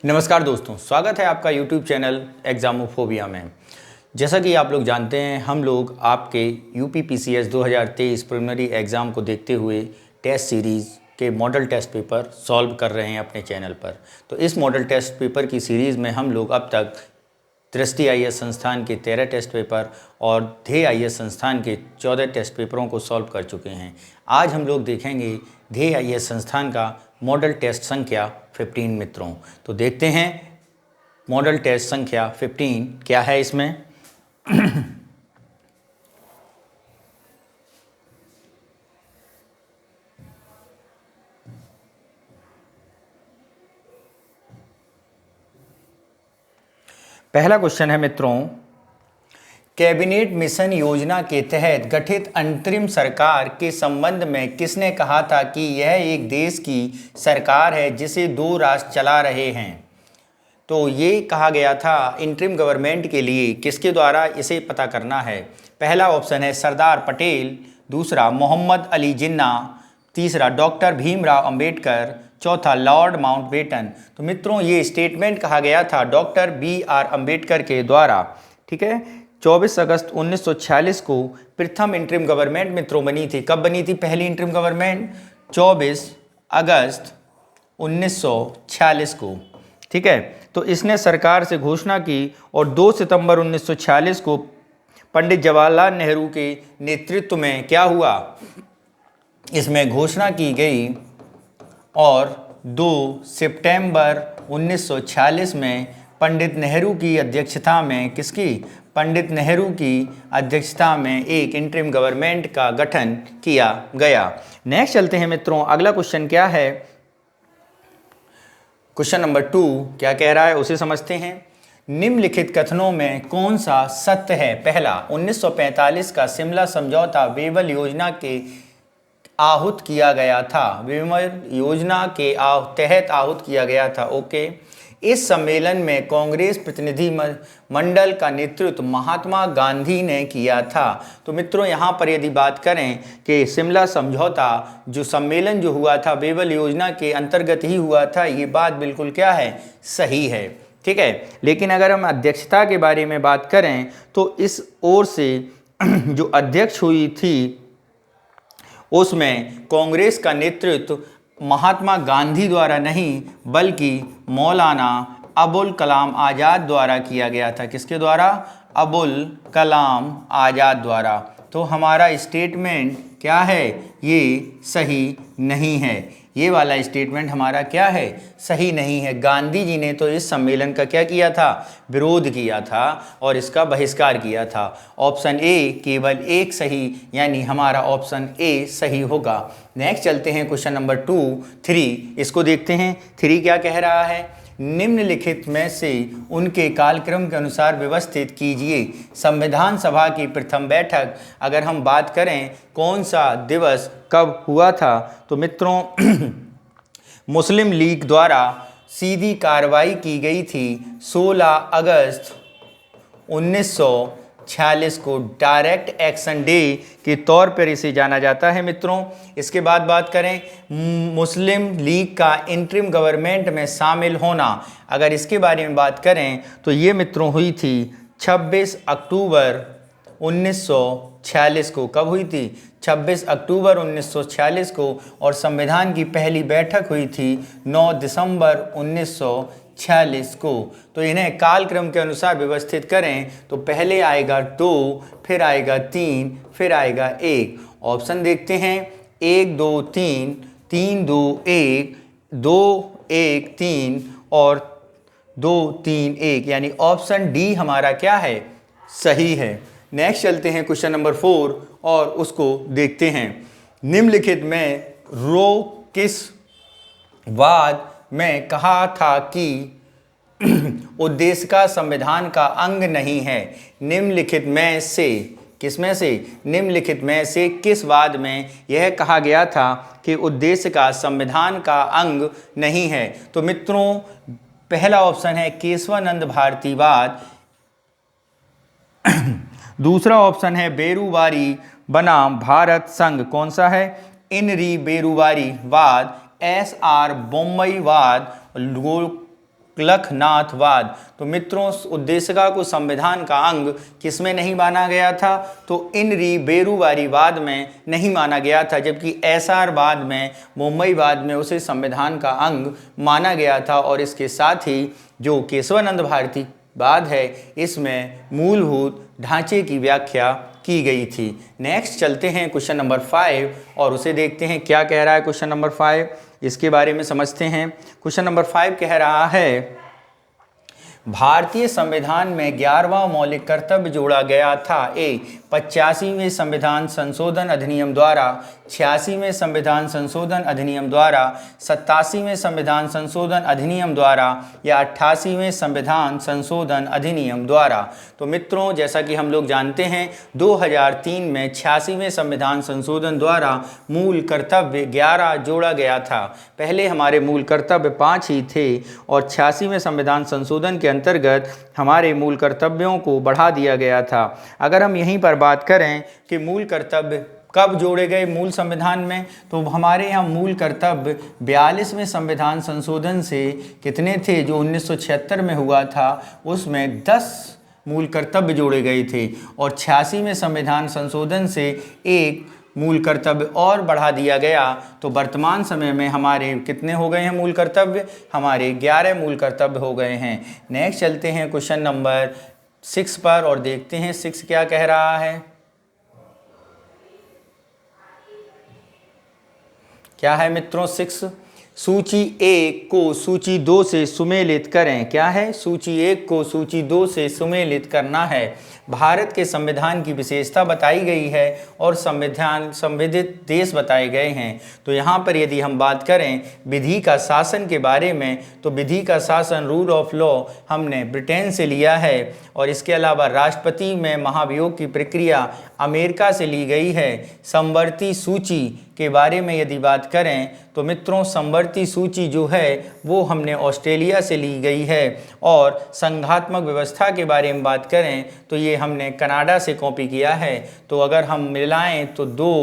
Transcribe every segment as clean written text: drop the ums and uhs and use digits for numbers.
नमस्कार दोस्तों, स्वागत है आपका YouTube चैनल एग्जामोफोबिया में। जैसा कि आप लोग जानते हैं, हम लोग आपके यूपी पीसीएस 2023 प्रिलिमिनरी एग्ज़ाम को देखते हुए टेस्ट सीरीज़ के मॉडल टेस्ट पेपर सॉल्व कर रहे हैं अपने चैनल पर। तो इस मॉडल टेस्ट पेपर की सीरीज़ में हम लोग अब तक दृष्टि आईएएस संस्थान के 13 टेस्ट पेपर और ध्येय आईएएस संस्थान के 14 टेस्ट पेपरों को सॉल्व कर चुके हैं। आज हम लोग देखेंगे ध्येय आईएएस संस्थान का मॉडल टेस्ट संख्या 15 मित्रों। तो देखते हैं मॉडल टेस्ट संख्या 15 क्या है इसमें। पहला क्वेश्चन है मित्रों, कैबिनेट मिशन योजना के तहत गठित अंतरिम सरकार के संबंध में किसने कहा था कि यह एक देश की सरकार है जिसे दो राष्ट्र चला रहे हैं। तो ये कहा गया था इंटरिम गवर्नमेंट के लिए, किसके द्वारा इसे पता करना है। पहला ऑप्शन है सरदार पटेल, दूसरा मोहम्मद अली जिन्ना, तीसरा डॉक्टर भीमराव अंबेडकर, चौथा लॉर्ड माउंटबेटन। तो मित्रों ये स्टेटमेंट कहा गया था डॉक्टर BR अंबेडकर के द्वारा। ठीक है, 24 अगस्त 1946 को प्रथम इंटरिम गवर्नमेंट मित्रों बनी थी। कब बनी थी पहली इंटरिम गवर्नमेंट? 24 अगस्त 1946 को। ठीक है, तो इसने सरकार से घोषणा की और 2 सितंबर 1946 को पंडित जवाहरलाल नेहरू के नेतृत्व में क्या हुआ, इसमें घोषणा की गई और 2 सितंबर 1946 में पंडित नेहरू की अध्यक्षता में, किसकी? पंडित नेहरू की अध्यक्षता में एक इंटरिम गवर्नमेंट का गठन किया गया। नेक्स्ट चलते हैं मित्रों, अगला क्वेश्चन क्या है। क्वेश्चन नंबर 2 क्या कह रहा है उसे समझते हैं। निम्नलिखित कथनों में कौन सा सत्य है? पहला, 1945 का शिमला समझौता वेवल योजना के आहूत किया गया था, वेवल योजना के तहत आहूत किया गया था। ओके, इस सम्मेलन में कांग्रेस प्रतिनिधि मंडल का नेतृत्व महात्मा गांधी ने किया था। तो मित्रों यहाँ पर यदि बात करें कि शिमला समझौता जो सम्मेलन जो हुआ था वेवल योजना के अंतर्गत ही हुआ था, ये बात बिल्कुल क्या है, सही है। ठीक है, लेकिन अगर हम अध्यक्षता के बारे में बात करें तो इस ओर से जो अध्यक्ष हुई थी उसमें कांग्रेस का नेतृत्व महात्मा गांधी द्वारा नहीं बल्कि मौलाना अबुल कलाम आज़ाद द्वारा किया गया था। किसके द्वारा? अबुल कलाम आज़ाद द्वारा। तो हमारा स्टेटमेंट क्या है, ये सही नहीं है। ये वाला स्टेटमेंट हमारा क्या है, सही नहीं है। गांधी जी ने तो इस सम्मेलन का क्या किया था, विरोध किया था और इसका बहिष्कार किया था। ऑप्शन ए केवल एक सही, यानी हमारा ऑप्शन ए सही होगा। नेक्स्ट चलते हैं क्वेश्चन नंबर 3, इसको देखते हैं। 3 क्या कह रहा है, निम्नलिखित में से उनके कालक्रम के अनुसार व्यवस्थित कीजिए। संविधान सभा की प्रथम बैठक अगर हम बात करें कौन सा दिवस कब हुआ था, तो मित्रों मुस्लिम लीग द्वारा सीधी कार्रवाई की गई थी 16 अगस्त 1946 को। डायरेक्ट एक्शन डे के तौर पर इसे जाना जाता है मित्रों। इसके बाद बात करें मुस्लिम लीग का इंटरिम गवर्नमेंट में शामिल होना, अगर इसके बारे में बात करें तो ये मित्रों हुई थी 26 अक्टूबर 1946 को। कब हुई थी? 26 अक्टूबर 1946 को। और संविधान की पहली बैठक हुई थी 9 दिसंबर 1946 को। तो इन्हें कालक्रम के अनुसार व्यवस्थित करें तो पहले आएगा 2, फिर आएगा 3, फिर आएगा 1। ऑप्शन देखते हैं 1 2 3, 3 2 1, 2 1 3 और 2 3 1, यानी ऑप्शन डी हमारा क्या है, सही है। नेक्स्ट चलते हैं क्वेश्चन नंबर 4 और उसको देखते हैं। निम्नलिखित में रो किस वाद में कहा था कि उद्देश्य का संविधान का अंग नहीं है? निम्नलिखित में से, किसमें से? निम्नलिखित में से किस वाद में यह कहा गया था कि उद्देश्य का संविधान का अंग नहीं है? तो मित्रों पहला ऑप्शन है केशवानंद भारतीवाद, दूसरा ऑप्शन है बेरूवारी बनाम भारत संघ। कौन सा है? इनरी बेरूवारी वाद, SR बोम्मई वाद, तुगलकनाथवाद। तो मित्रों, उद्देशिका को संविधान का अंग किसमें नहीं माना गया था? तो इनरी बेरुवारीवाद में नहीं माना गया था, जबकि एसारवाद में, मुंबईवाद में उसे संविधान का अंग माना गया था। और इसके साथ ही जो केशवानंद भारती वाद है, इसमें मूलभूत ढांचे की व्याख्या की गई थी। नेक्स्ट चलते हैं क्वेश्चन नंबर 5 और उसे देखते हैं क्या कह रहा है क्वेश्चन नंबर 5, इसके बारे में समझते हैं। क्वेश्चन नंबर 5 कह रहा है, भारतीय संविधान में 11वां मौलिक कर्तव्य जोड़ा गया था। ए 85वें संविधान संशोधन अधिनियम द्वारा, 86वें संविधान संशोधन अधिनियम द्वारा, 87वें संविधान संशोधन अधिनियम द्वारा या 88वें संविधान संशोधन अधिनियम द्वारा। तो मित्रों, जैसा कि हम लोग जानते हैं 2003 में 86वें संविधान संशोधन द्वारा मूल कर्तव्य 11 जोड़ा गया था। पहले हमारे मूल कर्तव्य 5 ही थे और 86वें संविधान संशोधन के अंतर्गत हमारे मूल कर्तव्यों को बढ़ा दिया गया था। अगर हम यहीं पर बात करें कि मूल कर्तव्य कब जोड़े गए मूल संविधान में, तो हमारे यहाँ मूल कर्तव्य 42वें संविधान संशोधन से कितने थे, जो 1976 में हुआ था, उसमें 10 मूल कर्तव्य जोड़े गए थे। और 86वें संविधान संशोधन से एक मूल कर्तव्य और बढ़ा दिया गया। तो वर्तमान समय में हमारे कितने हो गए हैं मूल कर्तव्य? हमारे 11 मूल कर्तव्य हो गए हैं। नेक्स्ट चलते हैं क्वेश्चन नंबर 6 पर और देखते हैं 6 क्या कह रहा है। क्या है मित्रों 6? सूची 1 को सूची 2 से सुमेलित करें। क्या है? सूची 1 को सूची 2 से सुमेलित करना है। भारत के संविधान की विशेषता बताई गई है और संविधित देश बताए गए हैं। तो यहाँ पर यदि हम बात करें विधि का शासन के बारे में, तो विधि का शासन, रूल ऑफ लॉ, हमने ब्रिटेन से लिया है। और इसके अलावा राष्ट्रपति में महाभियोग की प्रक्रिया अमेरिका से ली गई है। समवर्ती सूची के बारे में यदि बात करें तो मित्रों, समवर्ती सूची जो है वो हमने ऑस्ट्रेलिया से ली गई है। और संघात्मक व्यवस्था के बारे में बात करें तो ये हमने कनाडा से कॉपी किया है। तो अगर हम मिलाएं तो 2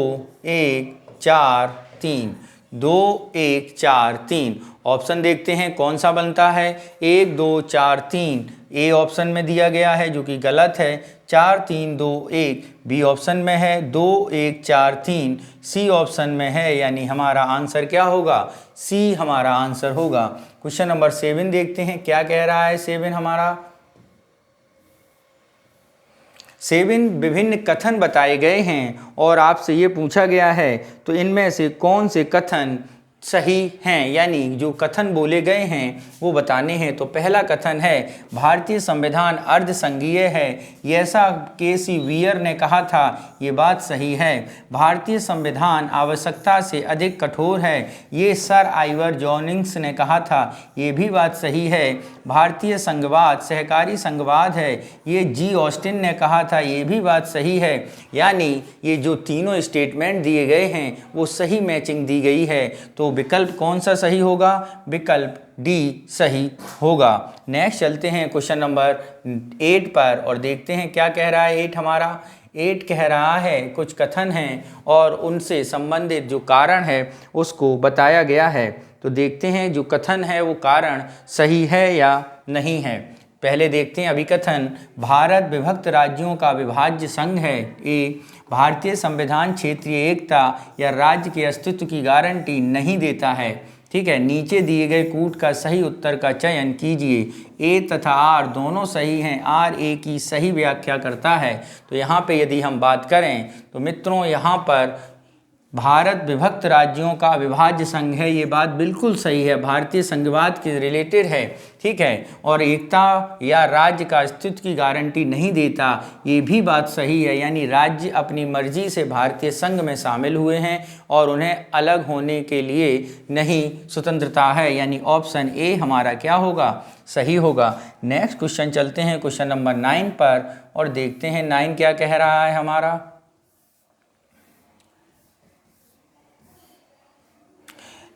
1 4 3, 2 1 4 3। ऑप्शन देखते हैं कौन सा बनता है। 1 2 4 3 ए ऑप्शन में दिया गया है, जो कि गलत है। 4 3 2 1 बी ऑप्शन में है। 2 1 4 3 सी ऑप्शन में है, यानी हमारा आंसर क्या होगा? सी हमारा आंसर होगा। क्वेश्चन नंबर 7 देखते हैं क्या कह रहा है। 7 हमारा 7 विभिन्न कथन बताए गए हैं और आपसे ये पूछा गया है तो इनमें से कौन से कथन सही हैं, यानी जो कथन बोले गए हैं वो बताने हैं। तो पहला कथन है भारतीय संविधान अर्धसंघीय है, ये ऐसा के.सी. वियर ने कहा था, ये बात सही है। भारतीय संविधान आवश्यकता से अधिक कठोर है, ये सर आइवर जोनिंग्स ने कहा था, ये भी बात सही है। भारतीय संघवाद सहकारी संघवाद है, ये जी ऑस्टिन ने कहा था, ये भी बात सही है। यानी ये जो तीनों स्टेटमेंट दिए गए हैं वो सही मैचिंग दी गई है। तो विकल्प कौन सा सही होगा? विकल्प डी सही होगा। नेक्स्ट चलते हैं क्वेश्चन नंबर 8 पर और देखते हैं क्या कह रहा है 8 हमारा। 8 कह रहा है कुछ कथन हैं और उनसे संबंधित जो कारण है उसको बताया गया है। तो देखते हैं जो कथन है वो कारण सही है या नहीं है। पहले देखते हैं अभिकथन। भारत विभक्त राज्यों का विभाज्य संघ है। ए भारतीय संविधान क्षेत्रीय एकता या राज्य के अस्तित्व की गारंटी नहीं देता है। ठीक है, नीचे दिए गए कूट का सही उत्तर का चयन कीजिए। ए तथा आर दोनों सही हैं, आर ए की सही व्याख्या करता है। तो यहाँ पे यदि हम बात करें तो मित्रों यहाँ पर भारत विभक्त राज्यों का अविभाज्य संघ है, ये बात बिल्कुल सही है, भारतीय संघवाद के रिलेटेड है। ठीक है, और एकता या राज्य का अस्तित्व की गारंटी नहीं देता, ये भी बात सही है। यानी राज्य अपनी मर्जी से भारतीय संघ में शामिल हुए हैं और उन्हें अलग होने के लिए नहीं स्वतंत्रता है, यानी ऑप्शन ए हमारा क्या होगा? सही होगा। नेक्स्ट क्वेश्चन चलते हैं क्वेश्चन नंबर 9 पर और देखते हैं 9 क्या कह रहा है हमारा।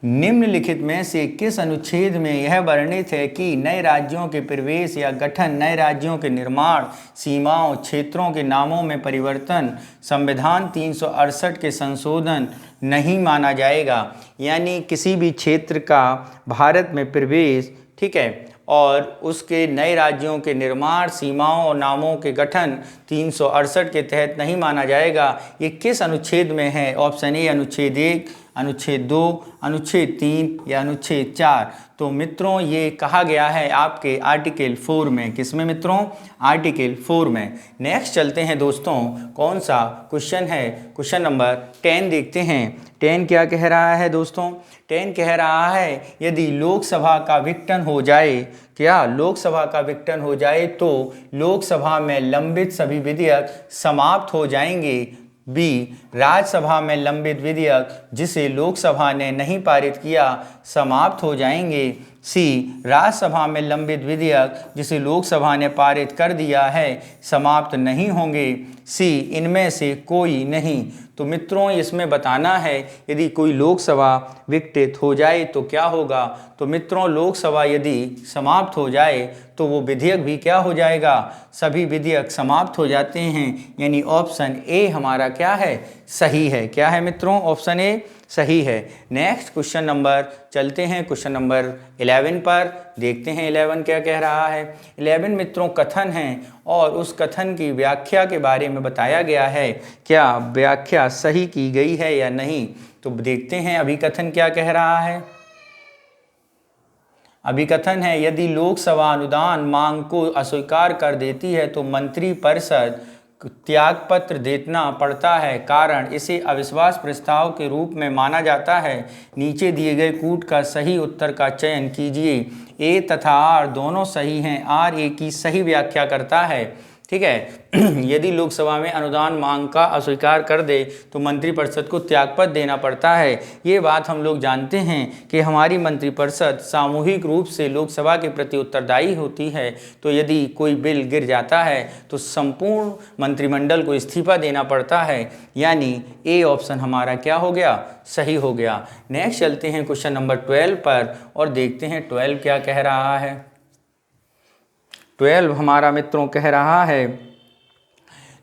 निम्नलिखित में से किस अनुच्छेद में यह वर्णित है कि नए राज्यों के प्रवेश या गठन, नए राज्यों के निर्माण, सीमाओं, क्षेत्रों के नामों में परिवर्तन संविधान 368 के संशोधन नहीं माना जाएगा? यानी किसी भी क्षेत्र का भारत में प्रवेश, ठीक है, और उसके नए राज्यों के निर्माण, सीमाओं और नामों के गठन 368 के तहत नहीं माना जाएगा। ये किस अनुच्छेद में है? ऑप्शन ए अनुच्छेद 1, अनुच्छेद 2, अनुच्छेद 3 या अनुच्छेद 4। तो मित्रों ये कहा गया है आपके आर्टिकल 4 में। किसमें मित्रों? आर्टिकल 4 में। नेक्स्ट चलते हैं दोस्तों, कौन सा क्वेश्चन है? क्वेश्चन नंबर 10 देखते हैं। 10 क्या कह रहा है दोस्तों? 10 कह रहा है यदि लोकसभा का विघटन हो जाए, क्या लोकसभा का विघटन हो जाए तो लोकसभा में लंबित सभी विधेयक समाप्त हो जाएंगे। बी, राज्यसभा में लंबित विधेयक जिसे लोकसभा ने नहीं पारित किया समाप्त हो जाएंगे। सी, राज्यसभा में लंबित विधेयक जिसे लोकसभा ने पारित कर दिया है समाप्त नहीं होंगे। सी, इनमें से कोई नहीं। तो मित्रों इसमें बताना है यदि कोई लोकसभा विघटित हो जाए तो क्या होगा। तो मित्रों लोकसभा यदि समाप्त हो जाए तो वो विधेयक भी क्या हो जाएगा? सभी विधेयक समाप्त हो जाते हैं। यानी ऑप्शन ए हमारा क्या है? सही है। क्या है मित्रों? ऑप्शन ए सही है। नेक्स्ट क्वेश्चन नंबर चलते हैं क्वेश्चन नंबर 11 पर। देखते हैं 11 क्या कह रहा है। 11 मित्रों कथन है और उस कथन की व्याख्या के बारे में बताया गया है। क्या व्याख्या सही की गई है या नहीं? तो देखते हैं अभिकथन क्या कह रहा है। अभिकथन है यदि लोकसभा अनुदान मांग को अस्वीकार कर देती है तो मंत्रिपरिषद त्यागपत्र देना पड़ता है, कारण इसे अविश्वास प्रस्ताव के रूप में माना जाता है। नीचे दिए गए कूट का सही उत्तर का चयन कीजिए। ए तथा आर दोनों सही हैं। आर ए की सही व्याख्या करता है। ठीक है यदि लोकसभा में अनुदान मांग का अस्वीकार कर दे तो मंत्रिपरिषद को त्यागपत्र देना पड़ता है। ये बात हम लोग जानते हैं कि हमारी मंत्रिपरिषद सामूहिक रूप से लोकसभा के प्रति उत्तरदायी होती है। तो यदि कोई बिल गिर जाता है तो संपूर्ण मंत्रिमंडल को इस्तीफा देना पड़ता है। यानी ए ऑप्शन हमारा क्या हो गया? सही हो गया। नेक्स्ट चलते हैं क्वेश्चन नंबर 12 पर और देखते हैं 12 क्या कह रहा है। 12 हमारा मित्रों कह रहा है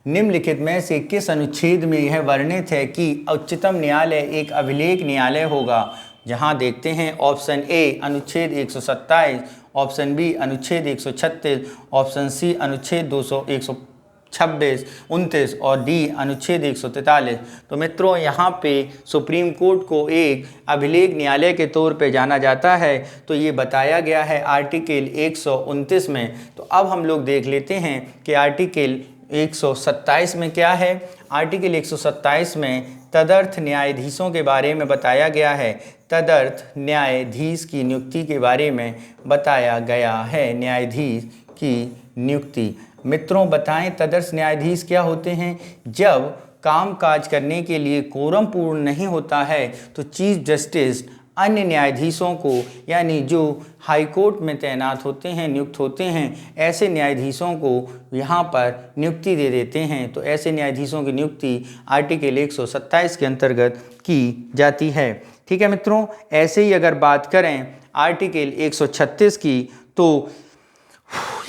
निम्नलिखित में से किस अनुच्छेद में यह वर्णित है कि उच्चतम न्यायालय एक अभिलेख न्यायालय होगा। जहां देखते हैं ऑप्शन ए अनुच्छेद 127, ऑप्शन बी अनुच्छेद 136, ऑप्शन सी अनुच्छेद 126, 29 और डी अनुच्छेद 143। तो मित्रों यहाँ पे सुप्रीम कोर्ट को एक अभिलेख न्यायालय के तौर पे जाना जाता है। तो ये बताया गया है आर्टिकल 129 में। तो अब हम लोग देख लेते हैं कि आर्टिकल 127 में क्या है। आर्टिकल 127 में तदर्थ न्यायाधीशों के बारे में बताया गया है। तदर्थ न्यायाधीश की नियुक्ति के बारे में बताया गया है। न्यायाधीश की नियुक्ति मित्रों बताएं तदर्थ न्यायाधीश क्या होते हैं। जब कामकाज करने के लिए कोरम पूर्ण नहीं होता है तो चीफ जस्टिस अन्य न्यायाधीशों को यानी जो हाई कोर्ट में तैनात होते हैं, नियुक्त होते हैं, ऐसे न्यायाधीशों को यहाँ पर नियुक्ति दे देते हैं। तो ऐसे न्यायाधीशों की नियुक्ति आर्टिकल 127 के अंतर्गत की जाती है। ठीक है मित्रों। ऐसे ही अगर बात करें आर्टिकल 136 की तो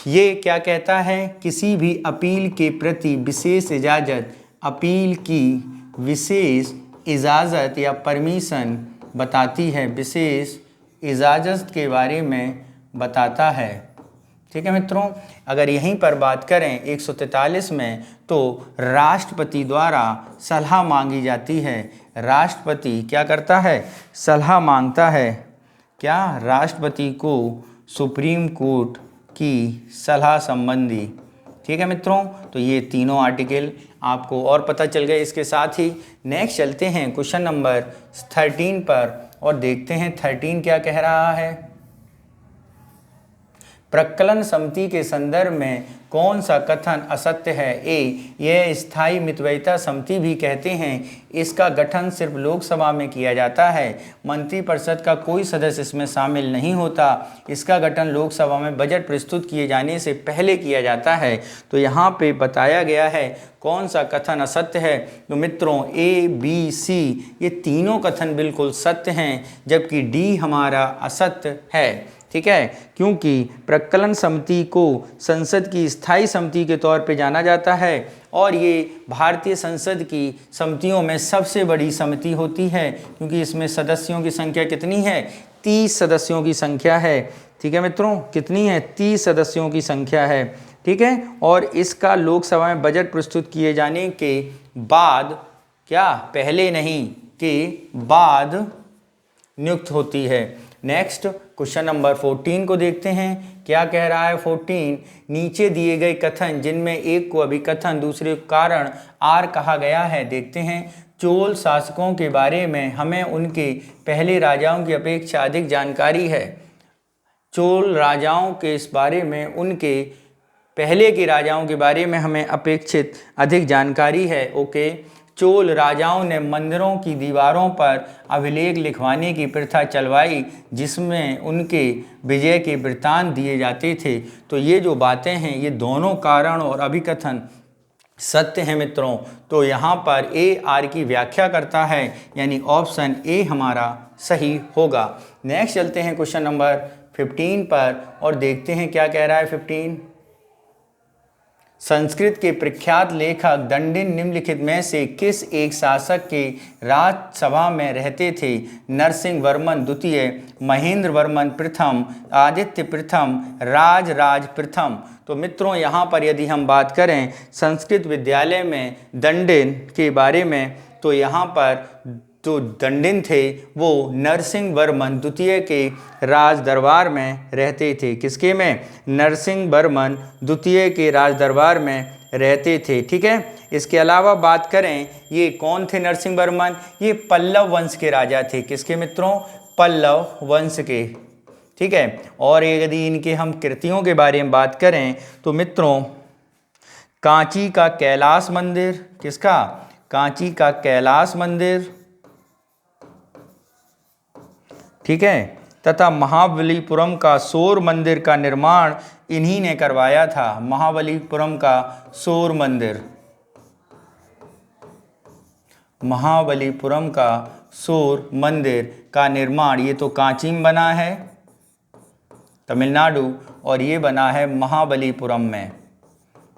ये क्या कहता है? किसी भी अपील के प्रति विशेष इजाज़त, अपील की विशेष इजाज़त या परमिशन बताती है, विशेष इजाज़त के बारे में बताता है। ठीक है मित्रों। अगर यहीं पर बात करें 143 में तो राष्ट्रपति द्वारा सलाह मांगी जाती है। राष्ट्रपति क्या करता है? सलाह मांगता है। क्या? राष्ट्रपति को सुप्रीम कोर्ट की सलाह संबंधी। ठीक है मित्रों। तो ये तीनों आर्टिकल आपको और पता चल गए। इसके साथ ही नेक्स्ट चलते हैं क्वेश्चन नंबर 13 पर और देखते हैं 13 क्या कह रहा है। प्रकलन समिति के संदर्भ में कौन सा कथन असत्य है? ए, यह स्थायी मितव्ययिता समिति भी कहते हैं। इसका गठन सिर्फ लोकसभा में किया जाता है। मंत्रिपरिषद का कोई सदस्य इसमें शामिल नहीं होता। इसका गठन लोकसभा में बजट प्रस्तुत किए जाने से पहले किया जाता है। तो यहाँ पे बताया गया है कौन सा कथन असत्य है। तो मित्रों ए, बी, सी ये तीनों कथन बिल्कुल सत्य हैं, जबकि डी हमारा असत्य है। ठीक है। क्योंकि प्रकलन समिति को संसद की स्थायी समिति के तौर पे जाना जाता है और ये भारतीय संसद की समितियों में सबसे बड़ी समिति होती है, क्योंकि इसमें सदस्यों की संख्या कितनी है? 30 सदस्यों की संख्या है। ठीक है मित्रों, कितनी है? 30 सदस्यों की संख्या है। ठीक है, और इसका लोकसभा में बजट प्रस्तुत किए जाने के बाद, क्या पहले नहीं के बाद नियुक्त होती है। नेक्स्ट क्वेश्चन नंबर 14 को देखते हैं, क्या कह रहा है 14। नीचे दिए गए कथन जिनमें एक को अभिकथन दूसरे को कारण आर कहा गया है, देखते हैं। चोल शासकों के बारे में हमें उनके पहले राजाओं की अपेक्षा अधिक जानकारी है। चोल राजाओं के इस बारे में, उनके पहले के राजाओं के बारे में हमें अपेक्षित अधिक जानकारी है। ओके, चोल राजाओं ने मंदिरों की दीवारों पर अभिलेख लिखवाने की प्रथा चलवाई जिसमें उनके विजय के वृत्तांत दिए जाते थे। तो ये जो बातें हैं ये दोनों कारण और अभिकथन सत्य हैं मित्रों। तो यहाँ पर ए आर की व्याख्या करता है, यानी ऑप्शन ए हमारा सही होगा। नेक्स्ट चलते हैं क्वेश्चन नंबर 15 पर और देखते हैं क्या कह रहा है 15। संस्कृत के प्रख्यात लेखक दंडिन निम्नलिखित में से किस एक शासक के राजसभा में रहते थे? नरसिंह वर्मन द्वितीय, महेंद्र वर्मन प्रथम, आदित्य प्रथम, राज प्रथम। तो मित्रों यहाँ पर यदि हम बात करें संस्कृत विद्यालय में दंडिन के बारे में, तो यहाँ पर तो दंडिन थे वो नरसिंह वर्मन द्वितीय के राज दरबार में रहते थे। किसके में? नरसिंह वर्मन द्वितीय के राज दरबार में रहते थे। ठीक है, इसके अलावा बात करें ये कौन थे नरसिंह वर्मन? ये पल्लव वंश के राजा थे। किसके मित्रों? पल्लव वंश के। ठीक है, और यदि इनके हम कृतियों के बारे में बात करें तो मित्रों कांची का कैलाश मंदिर, किसका? कांची का कैलाश मंदिर, ठीक है, तथा महाबलीपुरम का सौर मंदिर का निर्माण इन्हीं ने करवाया था। महाबलीपुरम का सौर मंदिर, महाबलीपुरम का सौर मंदिर का निर्माण ये तो कांची में बना है तमिलनाडु, और ये बना है महाबलीपुरम में।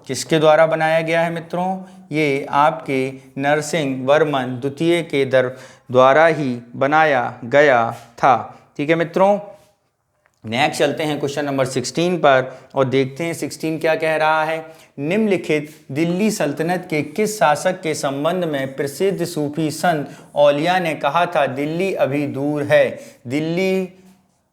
किसके द्वारा बनाया गया है मित्रों? ये आपके नरसिंह वर्मन द्वितीय के द्वारा ही बनाया गया था। ठीक है मित्रों, नेक्स्ट चलते हैं क्वेश्चन नंबर 16 पर और देखते हैं 16 क्या कह रहा है। निम्नलिखित दिल्ली सल्तनत के किस शासक के संबंध में प्रसिद्ध सूफी संत औलिया ने कहा था दिल्ली अभी दूर है? दिल्ली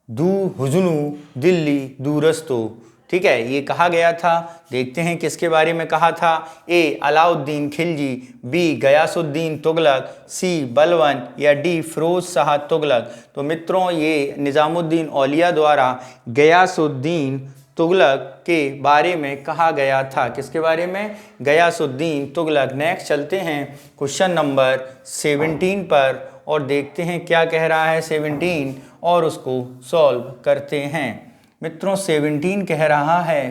हुजनू दिल्ली दूरस्तो। ठीक है, ये कहा गया था। देखते हैं किसके बारे में कहा था। ए अलाउद्दीन खिलजी, बी गयासुद्दीन तुगलक, सी बलवन या डी फिरोज शाह तुगलक। तो मित्रों ये निज़ामुद्दीन औलिया द्वारा गयासुद्दीन तुगलक के बारे में कहा गया था। किसके बारे में? गयासुद्दीन तुगलक। नेक्स्ट चलते हैं क्वेश्चन नंबर 17 पर और देखते हैं क्या कह रहा है 17 और उसको सॉल्व करते हैं। मित्रों 17 कह रहा है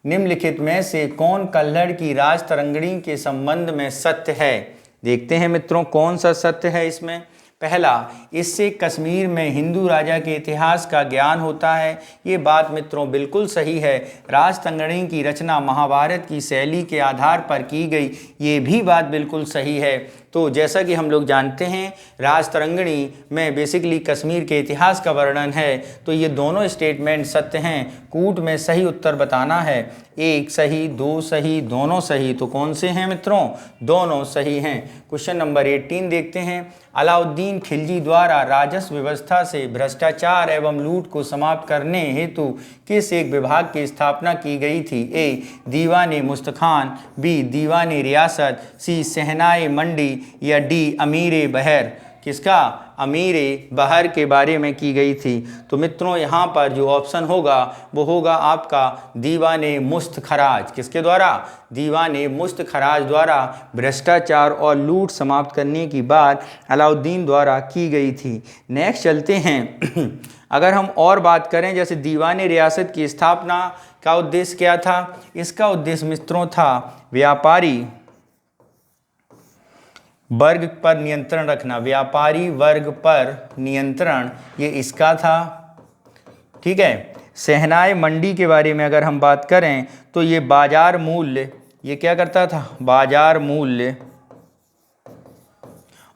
निम्नलिखित में से कौन कल्हड़ की राजतरंगिणी के संबंध में सत्य है? देखते हैं मित्रों कौन सा सत्य है इसमें। पहला, इससे कश्मीर में हिंदू राजा के इतिहास का ज्ञान होता है। ये बात मित्रों बिल्कुल सही है। राजतरंगिणी की रचना महाभारत की शैली के आधार पर की गई, ये भी बात बिल्कुल सही है। तो जैसा कि हम लोग जानते हैं राजतरंगिणी में बेसिकली कश्मीर के इतिहास का वर्णन है। तो ये दोनों स्टेटमेंट सत्य हैं। कूट में सही उत्तर बताना है, एक सही, दो सही, दोनों सही। तो कौन से हैं मित्रों? दोनों सही हैं। क्वेश्चन नंबर 18 देखते हैं। अलाउद्दीन खिलजी द्वारा राजस्व व्यवस्था से भ्रष्टाचार एवं लूट को समाप्त करने हेतु किस एक विभाग की स्थापना की गई थी? ए दीवाने मुस्तखान, बी दीवाने रियासत, सी सहनाए मंडी या डी अमीरे बहर। किसका? अमीरे बहर के बारे में की गई थी। तो मित्रों यहाँ पर जो ऑप्शन होगा वो होगा आपका दीवाने मुस्त खराज। किसके द्वारा? दीवाने मुस्त खराज द्वारा भ्रष्टाचार और लूट समाप्त करने की बात अलाउद्दीन द्वारा की गई थी। नेक्स्ट चलते हैं। अगर हम और बात करें जैसे दीवाने रियासत की स्थापना का उद्देश्य क्या था? इसका उद्देश्य मित्रों था व्यापारी वर्ग पर नियंत्रण रखना। व्यापारी वर्ग पर नियंत्रण ये इसका था। ठीक है, सहनाए मंडी के बारे में अगर हम बात करें तो ये बाजार मूल्य, ये क्या करता था? बाजार मूल्य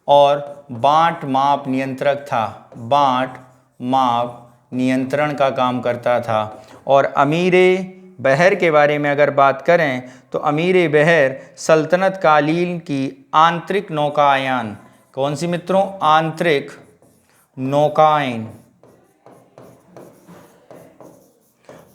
और बांट माप नियंत्रक था। बांट माप नियंत्रण का काम करता था। और अमीर बहर के बारे में अगर बात करें तो अमीर बहर सल्तनत कालीन की आंतरिक नौकायान, कौन सी मित्रों, आंतरिक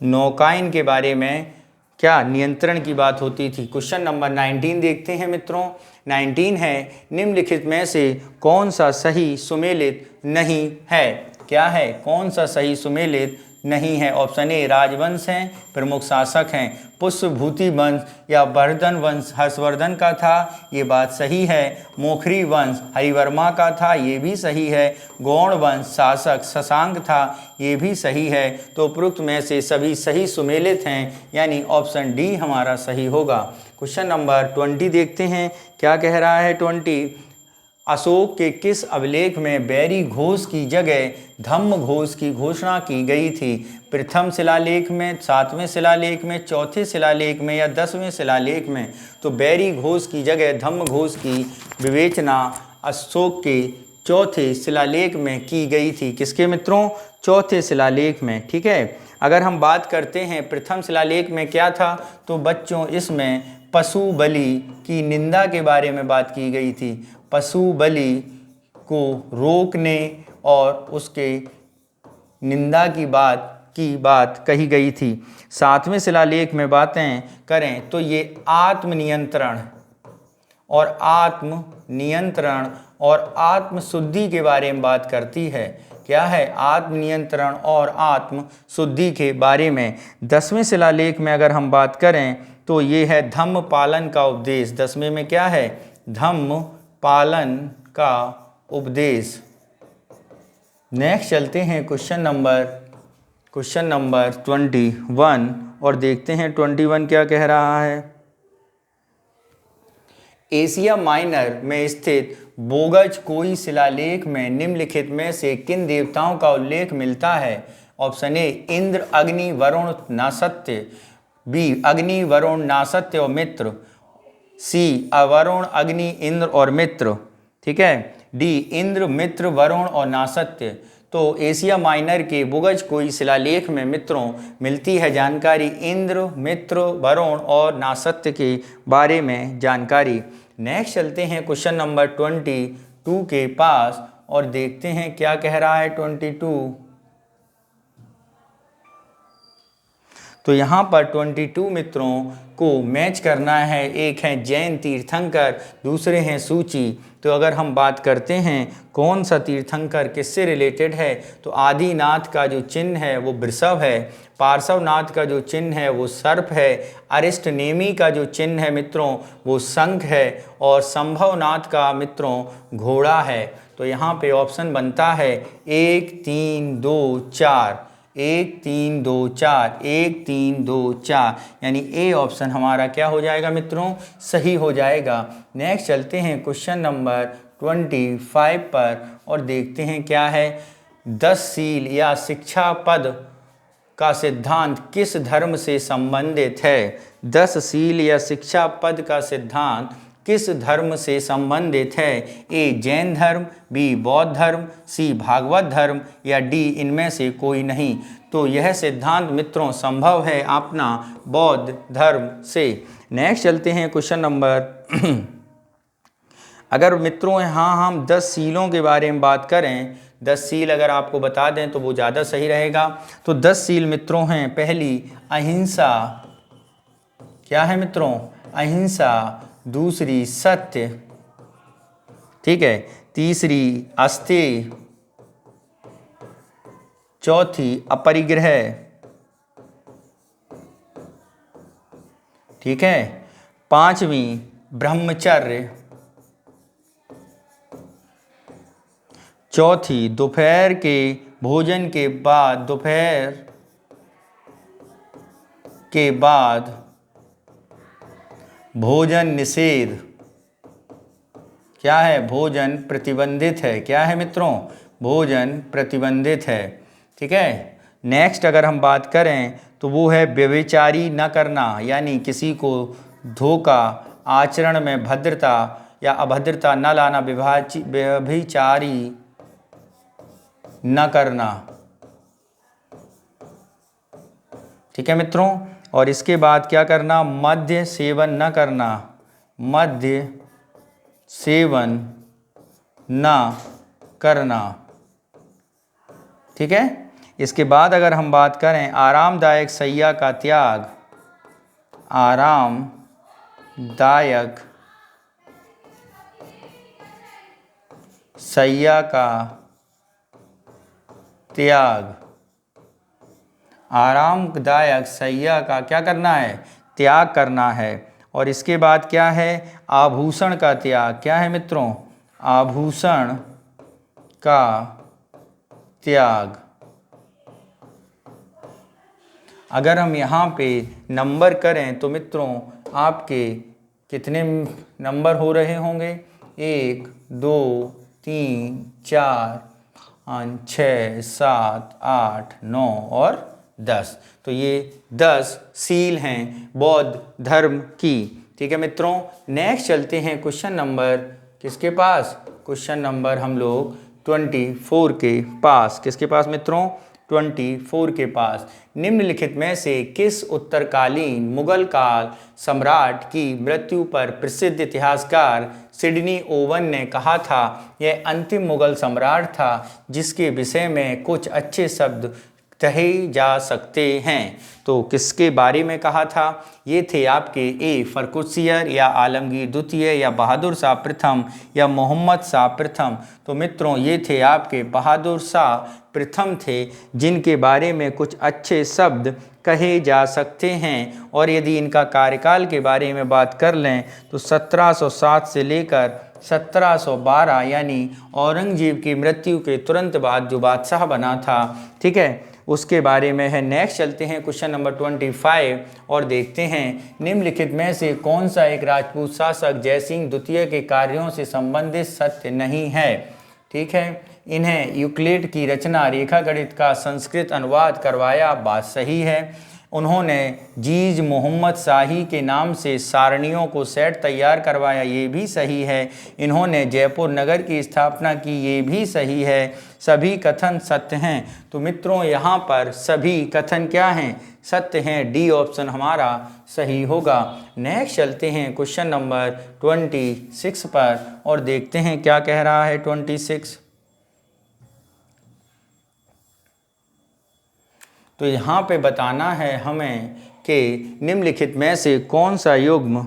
नौकायन के बारे में क्या नियंत्रण की बात होती थी। क्वेश्चन नंबर 19 देखते हैं मित्रों। 19 है, निम्नलिखित में से कौन सा सही सुमेलित नहीं है। क्या है, कौन सा सही सुमेलित नहीं है। ऑप्शन ए राजवंश हैं, प्रमुख शासक हैं। पुष्पभूति वंश या वर्धन वंश हर्षवर्धन का था, ये बात सही है। मोखरी वंश हरिवर्मा का था, ये भी सही है। गौड़ वंश शासक शशांक था, ये भी सही है। तो उपरोक्त में से सभी सही सुमेलित हैं, यानी ऑप्शन डी हमारा सही होगा। क्वेश्चन नंबर 20 देखते हैं, क्या कह रहा है 20। अशोक के किस अभिलेख में बैरी घोष की जगह धम्म घोष की घोषणा की गई थी। प्रथम शिलालेख में, 7वें शिलालेख में, चौथे शिलालेख में या 10वें शिलालेख में। तो बैरी घोष की जगह धम्म घोष की विवेचना अशोक के चौथे शिलालेख में की गई थी। किसके मित्रों, चौथे शिलालेख में। ठीक है, अगर हम बात करते हैं प्रथम शिलालेख में क्या था, तो बच्चों इसमें पशु बलि की निंदा के बारे में बात की गई थी। पशु बलि को रोकने और उसके निंदा की बात कही गई थी। 7वें शिलालेख में बातें करें तो ये आत्मनियंत्रण और आत्मशुद्धि के बारे में बात करती है। क्या है, आत्मनियंत्रण और आत्मशुद्धि के बारे में। 10वें शिलालेख में अगर हम बात करें तो ये है धम्म पालन का उपदेश। 10वें में क्या है, धम्म पालन का उपदेश। नेक्स्ट चलते हैं क्वेश्चन नंबर 21 और देखते हैं 21 क्या कह रहा है। एशिया माइनर में स्थित बोगज कोई शिलालेख में निम्नलिखित में से किन देवताओं का उल्लेख मिलता है। ऑप्शन ए इंद्र, अग्नि, वरुण, नासत्य। बी अग्नि, वरुण, नासत्य और मित्र। सी वरुण, अग्नि, इंद्र और मित्र। ठीक है, डी इंद्र, मित्र, वरुण और नासत्य। तो एशिया माइनर के बोगज कोई शिलालेख में मित्रों मिलती है जानकारी इंद्र, मित्र, वरुण और नासत्य के बारे में जानकारी। नेक्स्ट चलते हैं क्वेश्चन नंबर 22 के पास और देखते हैं क्या कह रहा है 22। तो यहाँ पर 22 मित्रों को मैच करना है। एक हैं जैन तीर्थंकर, दूसरे हैं सूची। तो अगर हम बात करते हैं कौन सा तीर्थंकर किससे रिलेटेड है, तो आदिनाथ का जो चिन्ह है वो वृषभ है, पार्श्वनाथ का जो चिन्ह है वो सर्प है, अरिष्टनेमी का जो चिन्ह है मित्रों वो शंख है और संभवनाथ का मित्रों घोड़ा है। तो यहाँ पे ऑप्शन बनता है 1 3 2 4, 1 3 2 4, 1 3 2 4, यानी ए ऑप्शन हमारा क्या हो जाएगा मित्रों, सही हो जाएगा। नेक्स्ट चलते हैं क्वेश्चन नंबर 25 पर और देखते हैं क्या है। 10 सील या शिक्षा पद का सिद्धांत किस धर्म से संबंधित है। 10 सील या शिक्षा पद का सिद्धांत किस धर्म से संबंधित है। ए जैन धर्म, बी बौद्ध धर्म, सी भागवत धर्म या डी इनमें से कोई नहीं। तो यह सिद्धांत मित्रों संभव है अपना बौद्ध धर्म से। नेक्स्ट चलते हैं क्वेश्चन नंबर अगर मित्रों यहाँ हम 10 सीलों के बारे में बात करें, 10 सील अगर आपको बता दें तो वो ज़्यादा सही रहेगा। तो 10 सील मित्रों हैं, पहली अहिंसा, क्या है मित्रों, अहिंसा। दूसरी सत्य, ठीक है। तीसरी अस्तेय, चौथी अपरिग्रह, ठीक है। पांचवी ब्रह्मचर्य, चौथी दोपहर के भोजन के बाद, दोपहर के बाद भोजन निषेध, क्या है, भोजन प्रतिबंधित है। क्या है मित्रों, भोजन प्रतिबंधित है, ठीक है। नेक्स्ट अगर हम बात करें तो वो है व्यभिचारी न करना, यानी किसी को धोखा, आचरण में भद्रता या अभद्रता न लाना, व्यभिचारी न करना, ठीक है मित्रों। और इसके बाद क्या करना, मद्य सेवन न करना, मद्य सेवन न करना। ठीक है। इसके बाद अगर हम बात करें आरामदायक शैया का त्याग, आरामदायक शैया का त्याग, आरामदायक शैया का क्या करना है, त्याग करना है। और इसके बाद क्या है, आभूषण का त्याग। क्या है मित्रों, आभूषण का त्याग। अगर हम यहाँ पे नंबर करें तो मित्रों आपके कितने नंबर हो रहे होंगे, 1 2 3 4 5 6 7 8 9 और 10। तो ये 10 सील हैं बौद्ध धर्म की। ठीक है मित्रों। नेक्स्ट चलते हैं क्वेश्चन नंबर किसके पास, क्वेश्चन नंबर हम लोग 24 के पास। किसके पास मित्रों, 24 के पास। निम्नलिखित में से किस उत्तरकालीन मुगल काल सम्राट की मृत्यु पर प्रसिद्ध इतिहासकार सिडनी ओवन ने कहा था यह अंतिम मुगल सम्राट था जिसके विषय में कुछ अच्छे शब्द कहे जा सकते हैं। तो किसके बारे में कहा था, ये थे आपके ए फर्रुखसियर या आलमगीर द्वितीय या बहादुर शाह प्रथम या मोहम्मद शाह प्रथम। तो मित्रों ये थे आपके बहादुर शाह प्रथम थे जिनके बारे में कुछ अच्छे शब्द कहे जा सकते हैं। और यदि इनका कार्यकाल के बारे में बात कर लें तो 1707 से लेकर 1712 यानी औरंगजेब की मृत्यु के तुरंत बाद जो बादशाह बना था, ठीक है, उसके बारे में है। नेक्स्ट चलते हैं क्वेश्चन नंबर 25 और देखते हैं निम्नलिखित में से कौन सा एक राजपूत शासक जयसिंह द्वितीय के कार्यों से संबंधित सत्य नहीं है। ठीक है। इन्हें यूक्लिड की रचना रेखा गणित का संस्कृत अनुवाद करवाया, बात सही है। उन्होंने जीज मोहम्मद शाही के नाम से सारणियों को सेट तैयार करवाया, ये भी सही है। इन्होंने जयपुर नगर की स्थापना की, ये भी सही है। सभी कथन सत्य हैं। तो मित्रों यहाँ पर सभी कथन क्या हैं, सत्य हैं। डी ऑप्शन हमारा सही होगा। नेक्स्ट चलते हैं क्वेश्चन नंबर 26 पर और देखते हैं क्या कह रहा है 26। तो यहाँ पे बताना है हमें कि निम्नलिखित में से कौन सा युग्म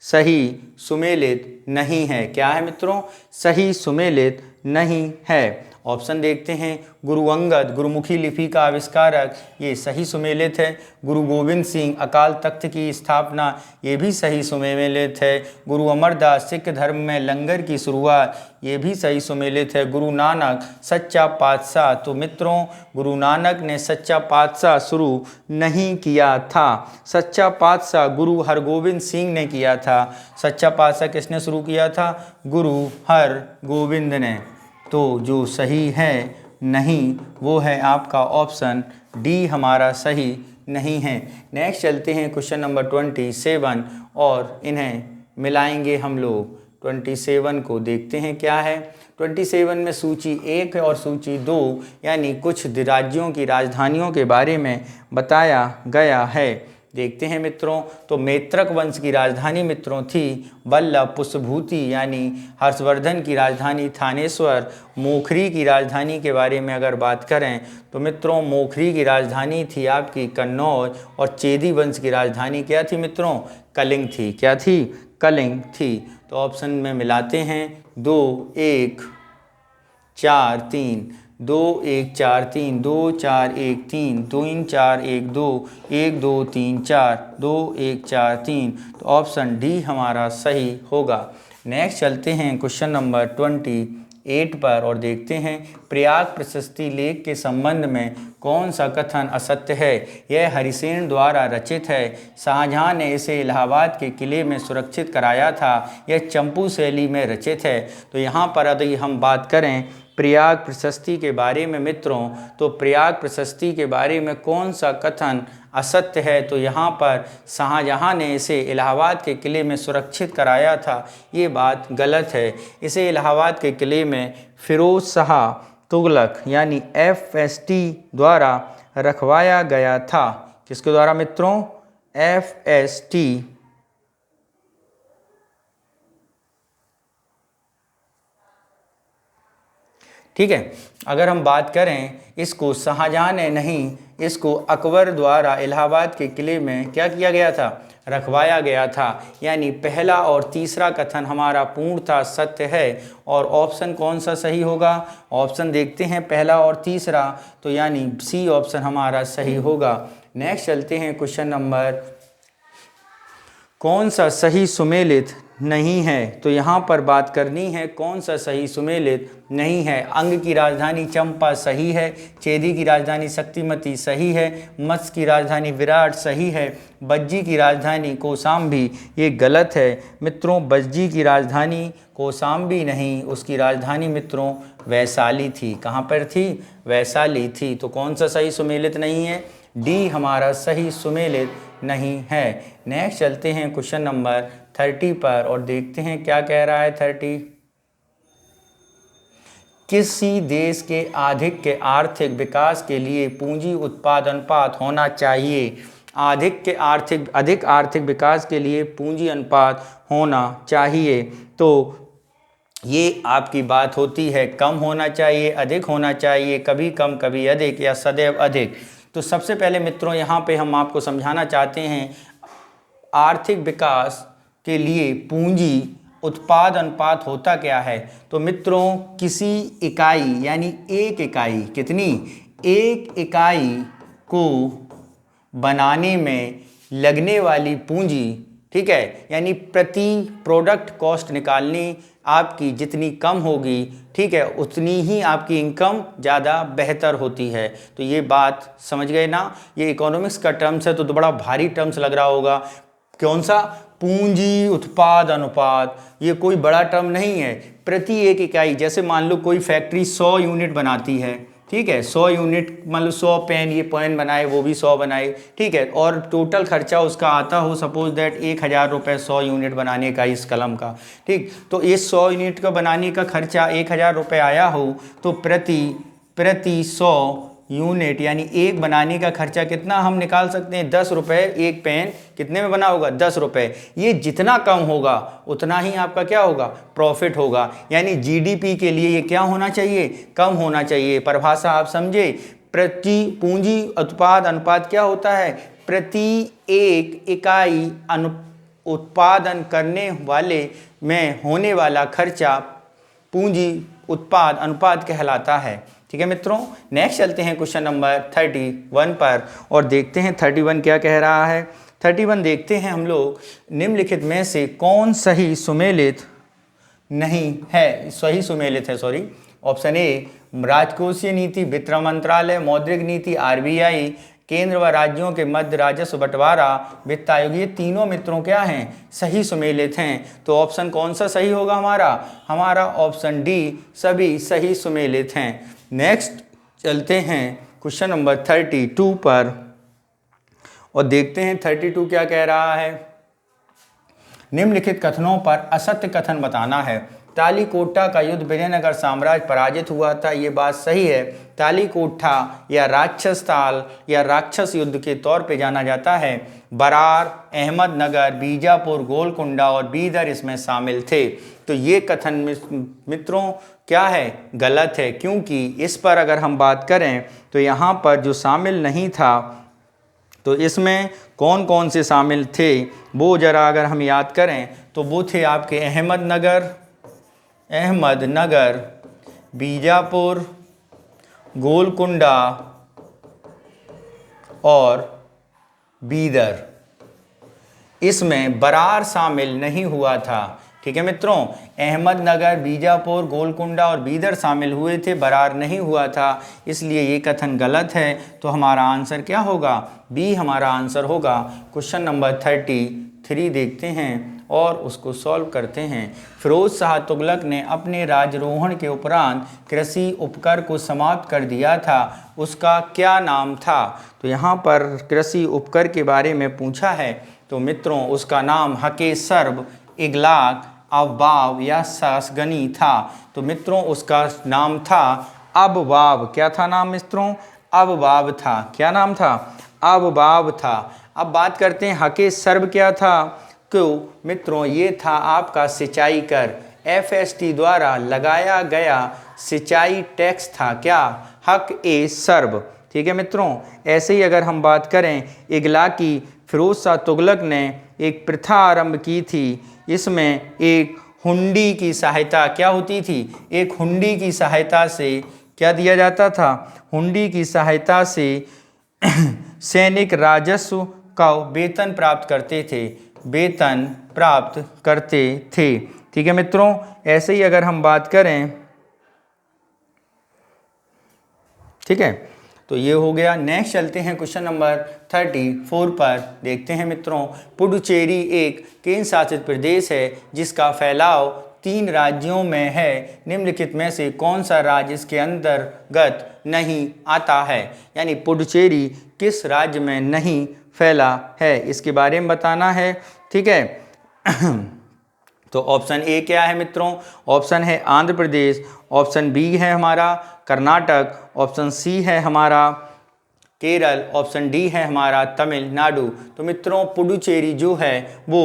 सही सुमेलित नहीं है। क्या है मित्रों, सही सुमेलित नहीं है। ऑप्शन देखते हैं, गुरु अंगद गुरुमुखी लिपि का आविष्कारक, ये सही सुमेलित है। गुरु गोविंद सिंह अकाल तख्त की स्थापना, ये भी सही सुमेलित है। गुरु अमरदास सिख धर्म में लंगर की शुरुआत, ये भी सही सुमेलित है। गुरु नानक सच्चा पातशाह, तो मित्रों गुरु नानक ने सच्चा पातशाह शुरू नहीं किया था, सच्चा पातशाह गुरु हरगोविंद सिंह ने किया था। सच्चा पातशाह किसने शुरू किया था, गुरु हरगोविंद ने। तो जो सही है नहीं वो है आपका ऑप्शन डी हमारा सही नहीं है। नेक्स्ट चलते हैं क्वेश्चन नंबर 27 और इन्हें मिलाएंगे हम लोग। 27 को देखते हैं क्या है। 27 में सूची 1 और सूची 2 यानी कुछ राज्यों की राजधानियों के बारे में बताया गया है। देखते हैं मित्रों। तो मैत्रक वंश की राजधानी मित्रों थी बल्लभ पुष्पभूति, यानी हर्षवर्धन की राजधानी थानेश्वर। मोखरी की राजधानी के बारे में अगर बात करें तो मित्रों मोखरी की राजधानी थी आपकी कन्नौज। और चेदी वंश की राजधानी क्या थी मित्रों, कलिंग थी। क्या थी, कलिंग थी। तो ऑप्शन में मिलाते हैं 2 1 4 3, 2 1 4 3, 2 4 1 3, 3 4 1 2, 1 2 3 4, 2 1 4 3। तो ऑप्शन डी हमारा सही होगा। नेक्स्ट चलते हैं क्वेश्चन नंबर 28 पर और देखते हैं प्रयाग प्रशस्ति लेख के संबंध में कौन सा कथन असत्य है। यह हरिसेन द्वारा रचित है। शाहजहां ने इसे इलाहाबाद के किले में सुरक्षित कराया था। यह चंपू शैली में रचित है। तो यहाँ पर यदि हम बात करें प्रयाग प्रशस्ति के बारे में मित्रों, तो प्रयाग प्रशस्ति के बारे में कौन सा कथन असत्य है। तो यहाँ पर शाहजहां ने इसे इलाहाबाद के किले में सुरक्षित कराया था, ये बात गलत है। इसे इलाहाबाद के किले में फिरोज शाह तुगलक यानी FST द्वारा रखवाया गया था। किसके द्वारा मित्रों? FST। ठीक है। अगर हम बात करें, इसको शाहजहां ने नहीं, इसको अकबर द्वारा इलाहाबाद के किले में क्या किया गया था? रखवाया गया था। यानी पहला और तीसरा कथन हमारा पूर्णतः सत्य है। और ऑप्शन कौन सा सही होगा? ऑप्शन देखते हैं, पहला और तीसरा, तो यानी सी ऑप्शन हमारा सही होगा। नेक्स्ट चलते हैं क्वेश्चन नंबर, कौन सा सही सुमेलित नहीं है? तो यहाँ पर बात करनी है कौन सा सही सुमेलित नहीं है। अंग की राजधानी चंपा सही है, चेदी की राजधानी शक्तिमती सही है, मत्स्य की राजधानी विराट सही है, बज्जी की राजधानी कौशाम्बी ये गलत है मित्रों। बज्जी की राजधानी कौशाम्बी नहीं, उसकी राजधानी मित्रों वैशाली थी। कहाँ पर थी? वैशाली थी। तो कौन सा सही सुमेलित नहीं है? डी हमारा सही सुमेलित नहीं है। नेक्स्ट चलते हैं क्वेश्चन नंबर 30 पर और देखते हैं क्या कह रहा है 30। किसी देश के आर्थिक विकास के लिए पूंजी उत्पाद अनुपात होना चाहिए। अधिक आर्थिक विकास के लिए पूंजी अनुपात होना चाहिए। तो ये आपकी बात होती है कम होना चाहिए, अधिक होना चाहिए, कभी कम कभी अधिक, या सदैव अधिक। तो सबसे पहले मित्रों यहाँ पे हम आपको समझाना चाहते हैं आर्थिक विकास के लिए पूंजी उत्पाद अनुपात होता क्या है। तो मित्रों किसी इकाई यानी एक इकाई, कितनी? एक इकाई को बनाने में लगने वाली पूंजी, ठीक है, यानी प्रति प्रोडक्ट कॉस्ट निकालनी आपकी जितनी कम होगी, ठीक है, उतनी ही आपकी इनकम ज़्यादा बेहतर होती है। तो ये बात समझ गए ना? ये इकोनॉमिक्स का टर्म्स है तो बड़ा भारी टर्म्स लग रहा होगा। कौन सा? पूंजी उत्पाद अनुपात। ये कोई बड़ा टर्म नहीं है। प्रति एक इकाई, जैसे मान लो कोई फैक्ट्री 100 यूनिट बनाती है, ठीक है, 100 यूनिट, मान लो 100 पेन, ये पेन बनाए, वो भी 100 बनाए, ठीक है, और टोटल खर्चा उसका आता हो सपोज दैट 1000 रुपये 100 यूनिट बनाने का इस कलम का, ठीक। तो ये 100 यूनिट का बनाने का खर्चा 1000 रुपये आया हो तो प्रति 100 यूनिट यानी एक बनाने का खर्चा कितना हम निकाल सकते हैं? 10 रुपये। एक पेन कितने में बना होगा? 10 रुपये। ये जितना कम होगा उतना ही आपका क्या होगा? प्रॉफिट होगा। यानी जीडीपी के लिए ये क्या होना चाहिए? कम होना चाहिए। परिभाषा आप समझे? पूंजी उत्पाद अनुपात क्या होता है? प्रति एक इकाई उत्पादन करने वाले में होने वाला खर्चा पूंजी उत्पाद अनुपात कहलाता है। ठीक है मित्रों। नेक्स्ट चलते हैं क्वेश्चन नंबर 31 पर और देखते हैं 31 क्या कह रहा है। 31 देखते हैं हम लोग, निम्नलिखित में से कौन सही सुमेलित नहीं है? सही सुमेलित है, सॉरी। ऑप्शन ए राजकोषीय नीति, वित्त मंत्रालय, मौद्रिक नीति, आरबीआई, केंद्र व राज्यों के मध्य राजस्व बंटवारा, वित्त आयोग, ये तीनों मित्रों क्या हैं? सही सुमेलित हैं। तो ऑप्शन कौन सा सही होगा हमारा ऑप्शन डी, सभी सही सुमेलित हैं। नेक्स्ट चलते हैं क्वेश्चन नंबर 32 पर और देखते हैं 32 क्या कह रहा है। निम्नलिखित कथनों पर असत्य कथन बताना है। तालीकोटा का युद्ध विजयनगर साम्राज्य पराजित हुआ था, ये बात सही है। तालीकोटा या राक्षस ताल या राक्षस युद्ध के तौर पे जाना जाता है। बरार, अहमदनगर, बीजापुर, गोलकुंडा और बीदर इसमें शामिल थे। तो ये कथन मित्रों क्या है? गलत है, क्योंकि इस पर अगर हम बात करें तो यहाँ पर जो शामिल नहीं था, तो इसमें कौन कौन से शामिल थे वो जरा अगर हम याद करें तो वो थे आपके अहमदनगर, बीजापुर, गोलकुंडा और बीदर। इसमें बरार शामिल नहीं हुआ था। ठीक है मित्रों, अहमदनगर, बीजापुर, गोलकुंडा और बीदर शामिल हुए थे, बरार नहीं हुआ था, इसलिए ये कथन गलत है। तो हमारा आंसर क्या होगा? बी हमारा आंसर होगा। क्वेश्चन नंबर 33 देखते हैं और उसको सॉल्व करते हैं। फिरोज शाह तुगलक ने अपने राजरोहण के उपरांत कृषि उपकर को समाप्त कर दिया था, उसका क्या नाम था? तो यहाँ पर कृषि उपकर के बारे में पूछा है, तो मित्रों उसका नाम हके सर्व, इगलाक, अववाब या सासगनी था। तो मित्रों उसका नाम था अबवाब। क्या था नाम मित्रों? अबवाब था। क्या नाम था? अवबाव था। अब बात करते हैं हके सर्व क्या था। तो मित्रों ये था आपका सिंचाई कर, FST द्वारा लगाया गया सिंचाई टैक्स था क्या, हक ए सर्व। ठीक है मित्रों। ऐसे ही अगर हम बात करें इगलाकी, फिरोज शाह तुगलक ने एक प्रथा आरंभ की थी। इसमें एक हुंडी की सहायता क्या होती थी, एक हुंडी की सहायता से क्या दिया जाता था, हुंडी की सहायता से सैनिक राजस्व का वेतन प्राप्त करते थे, वेतन प्राप्त करते थे। ठीक है मित्रों। ऐसे ही अगर हम बात करें, ठीक है, तो ये हो गया। नेक्स्ट चलते हैं क्वेश्चन नंबर 34 पर। देखते हैं मित्रों, पुडुचेरी एक केंद्र शासित प्रदेश है जिसका फैलाव 3 राज्यों में है। निम्नलिखित में से कौन सा राज्य इसके अंतर्गत नहीं आता है, यानी पुडुचेरी किस राज्य में नहीं फैला है, इसके बारे में बताना है। ठीक है। तो ऑप्शन ए क्या है मित्रों, ऑप्शन है आंध्र प्रदेश, ऑप्शन बी है हमारा कर्नाटक, ऑप्शन सी है हमारा केरल, ऑप्शन डी है हमारा तमिलनाडु। तो मित्रों पुडुचेरी जो है वो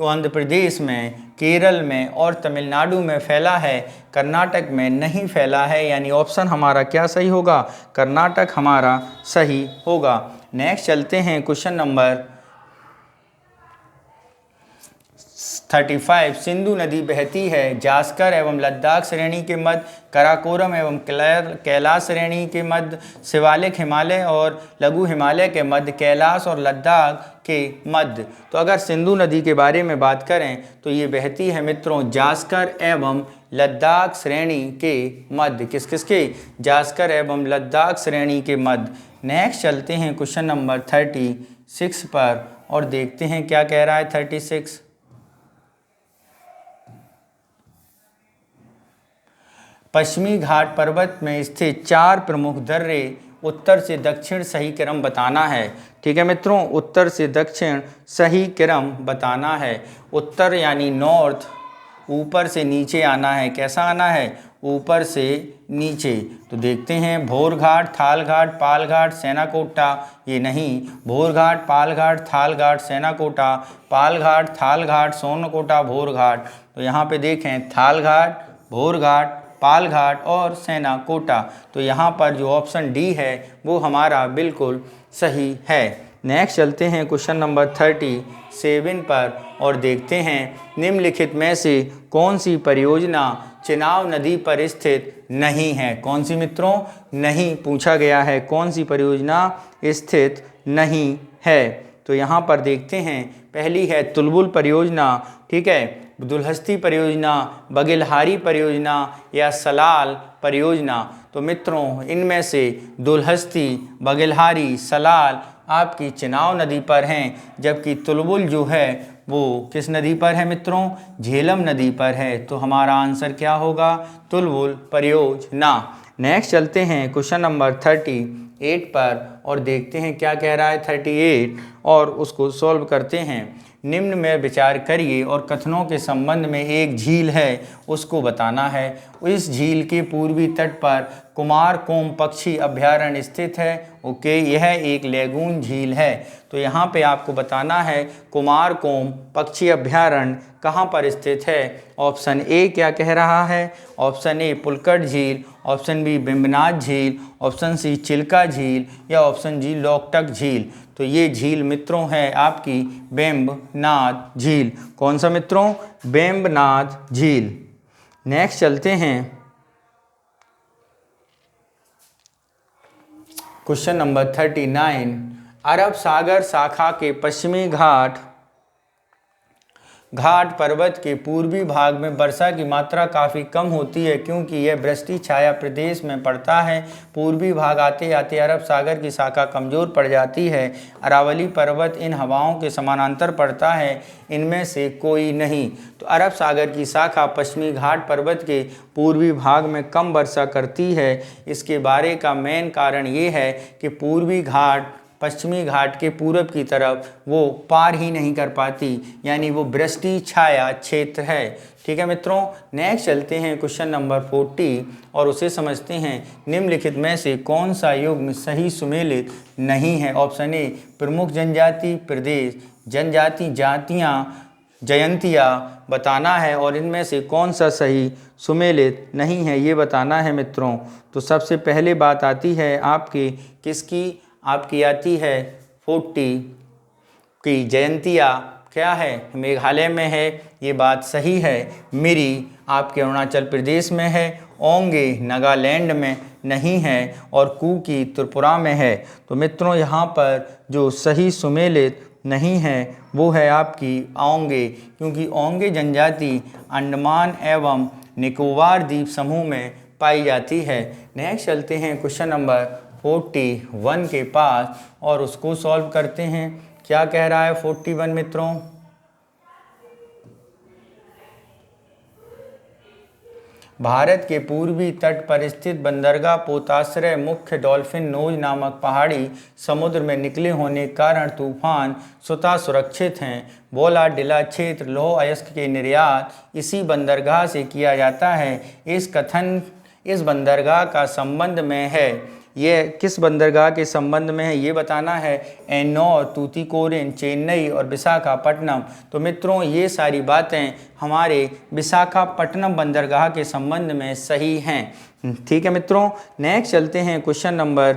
आंध्र प्रदेश में, केरल में और तमिलनाडु में फैला है, कर्नाटक में नहीं फैला है, यानी ऑप्शन हमारा क्या सही होगा, कर्नाटक हमारा सही होगा। नेक्स्ट चलते हैं क्वेश्चन नंबर 35। सिंधु नदी बहती है जास्कर एवं लद्दाख श्रेणी के मध्य, कराकोरम एवं कैलाश श्रेणी के मध्य, शिवालिक हिमालय और लघु हिमालय के मध्य, कैलाश और लद्दाख के मध्य। तो अगर सिंधु नदी के बारे में बात करें तो ये बहती है मित्रों जास्कर एवं लद्दाख श्रेणी के मध्य। किस किस के, जास्कर एवं लद्दाख श्रेणी के मध्य। नेक्स्ट चलते हैं क्वेश्चन नंबर 36 पर और देखते हैं क्या कह रहा है 36। पश्चिमी घाट पर्वत में स्थित 4 प्रमुख दर्रे उत्तर से दक्षिण सही क्रम बताना है। ठीक है मित्रों, उत्तर से दक्षिण सही क्रम बताना है। उत्तर यानी नॉर्थ, ऊपर से नीचे आना है। कैसा आना है, ऊपर से नीचे। तो देखते हैं भोर घाट, थाल घाट, पाल घाट, सेनाकोटा, ये नहीं, भोर घाट, पाल घाट, थाल घाट, सेनाकोटा, पाल घाट, थाल घाट, सोनकोटा, भोर घाट। तो यहाँ पे देखें थाल घाट, भोर घाट, पाल घाट और सेनाकोटा। तो यहाँ पर जो ऑप्शन डी है वो हमारा बिल्कुल सही है। नेक्स्ट चलते हैं क्वेश्चन नंबर 37 पर और देखते हैं निम्नलिखित में से कौन सी परियोजना चिनाब नदी पर स्थित नहीं है। कौन सी मित्रों, नहीं पूछा गया है, कौन सी परियोजना स्थित नहीं है। तो यहाँ पर देखते हैं, पहली है तुलबुल परियोजना, ठीक है, दुल्हस्ती परियोजना, बघेलहारी परियोजना या सलाल परियोजना। तो मित्रों इनमें से दुल्हस्ती, बघेलहारी, सलाल आपकी चिनाब नदी पर हैं, जबकि तुलबुल जो है वो किस नदी पर है मित्रों, झेलम नदी पर है। तो हमारा आंसर क्या होगा, तुलबुल परियोजना। नेक्स्ट चलते हैं क्वेश्चन नंबर 38 पर और देखते हैं क्या कह रहा है 38 और उसको सॉल्व करते हैं। निम्न में विचार करिए और कथनों के संबंध में एक झील है उसको बताना है। इस झील के पूर्वी तट पर कुमारकोम पक्षी अभयारण्य स्थित है। ओके, यह एक लेगून झील है। तो यहाँ पे आपको बताना है कुमारकोम पक्षी अभयारण्य कहाँ पर स्थित है। ऑप्शन ए क्या कह रहा है, ऑप्शन ए पुलकट झील, ऑप्शन बी बिम्बनाथ झील, ऑप्शन सी चिल्का झील या ऑप्शन जी लोकटक झील। तो ये झील मित्रों है आपकी बेम्बनाथ झील। कौन सा मित्रों, बेम्बनाथ झील। नेक्स्ट चलते हैं क्वेश्चन नंबर 39। अरब सागर शाखा के पश्चिमी घाट पर्वत के पूर्वी भाग में वर्षा की मात्रा काफ़ी कम होती है क्योंकि यह वृष्टि छाया प्रदेश में पड़ता है। पूर्वी भाग आते आते अरब सागर की शाखा कमज़ोर पड़ जाती है। अरावली पर्वत इन हवाओं के समानांतर पड़ता है, इनमें से कोई नहीं। तो अरब सागर की शाखा पश्चिमी घाट पर्वत के पूर्वी भाग में कम वर्षा करती है। इसके बारे का मेन कारण ये है कि पूर्वी घाट पश्चिमी घाट के पूरब की तरफ वो पार ही नहीं कर पाती, यानी वो वृष्टि छाया क्षेत्र है। ठीक है मित्रों, नेक्स्ट चलते हैं क्वेश्चन नंबर 40 और उसे समझते हैं निम्नलिखित में से कौन सा युग्म सही सुमेलित नहीं है। ऑप्शन ए प्रमुख जनजाति प्रदेश, जनजाति जातियाँ जयंतियाँ बताना है और इनमें से कौन सा सही सुमेलित नहीं है ये बताना है मित्रों। तो सबसे पहले बात आती है आपकी किसकी, आपकी आती है 40 की जयंतिया क्या है, मेघालय में है, ये बात सही है। मिरी आपके अरुणाचल प्रदेश में है, ओंगे नागालैंड में नहीं है और कुकी त्रिपुरा में है। तो मित्रों यहाँ पर जो सही सुमेलित नहीं है वो है आपकी ओंगे, क्योंकि ओंगे जनजाति अंडमान एवं निकोबार द्वीप समूह में पाई जाती है। नेक्स्ट चलते हैं क्वेश्चन नंबर 41 के पास और उसको सॉल्व करते हैं। क्या कह रहा है 41 मित्रों, भारत के पूर्वी तट पर स्थित बंदरगाह पोताश्रय मुख्य डॉल्फिन नोज नामक पहाड़ी समुद्र में निकले होने के कारण तूफान स्वतः सुरक्षित हैं। बोला डिला क्षेत्र लौह अयस्क के निर्यात इसी बंदरगाह से किया जाता है। इस कथन इस बंदरगाह का संबंध में है, ये किस बंदरगाह के संबंध में है ये बताना है। एन्नौर, तूतीकोरिन, चेन्नई और विशाखापट्टनम। तो मित्रों ये सारी बातें हमारे विशाखापट्टनम बंदरगाह के संबंध में सही हैं। ठीक है मित्रों, नेक्स्ट चलते हैं क्वेश्चन नंबर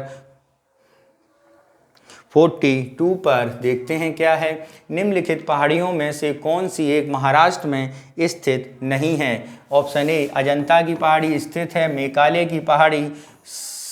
42 पर, देखते हैं क्या है। निम्नलिखित पहाड़ियों में से कौन सी एक महाराष्ट्र में स्थित नहीं है। ऑप्शन ए अजंता की पहाड़ी स्थित है, मेघालय की पहाड़ी,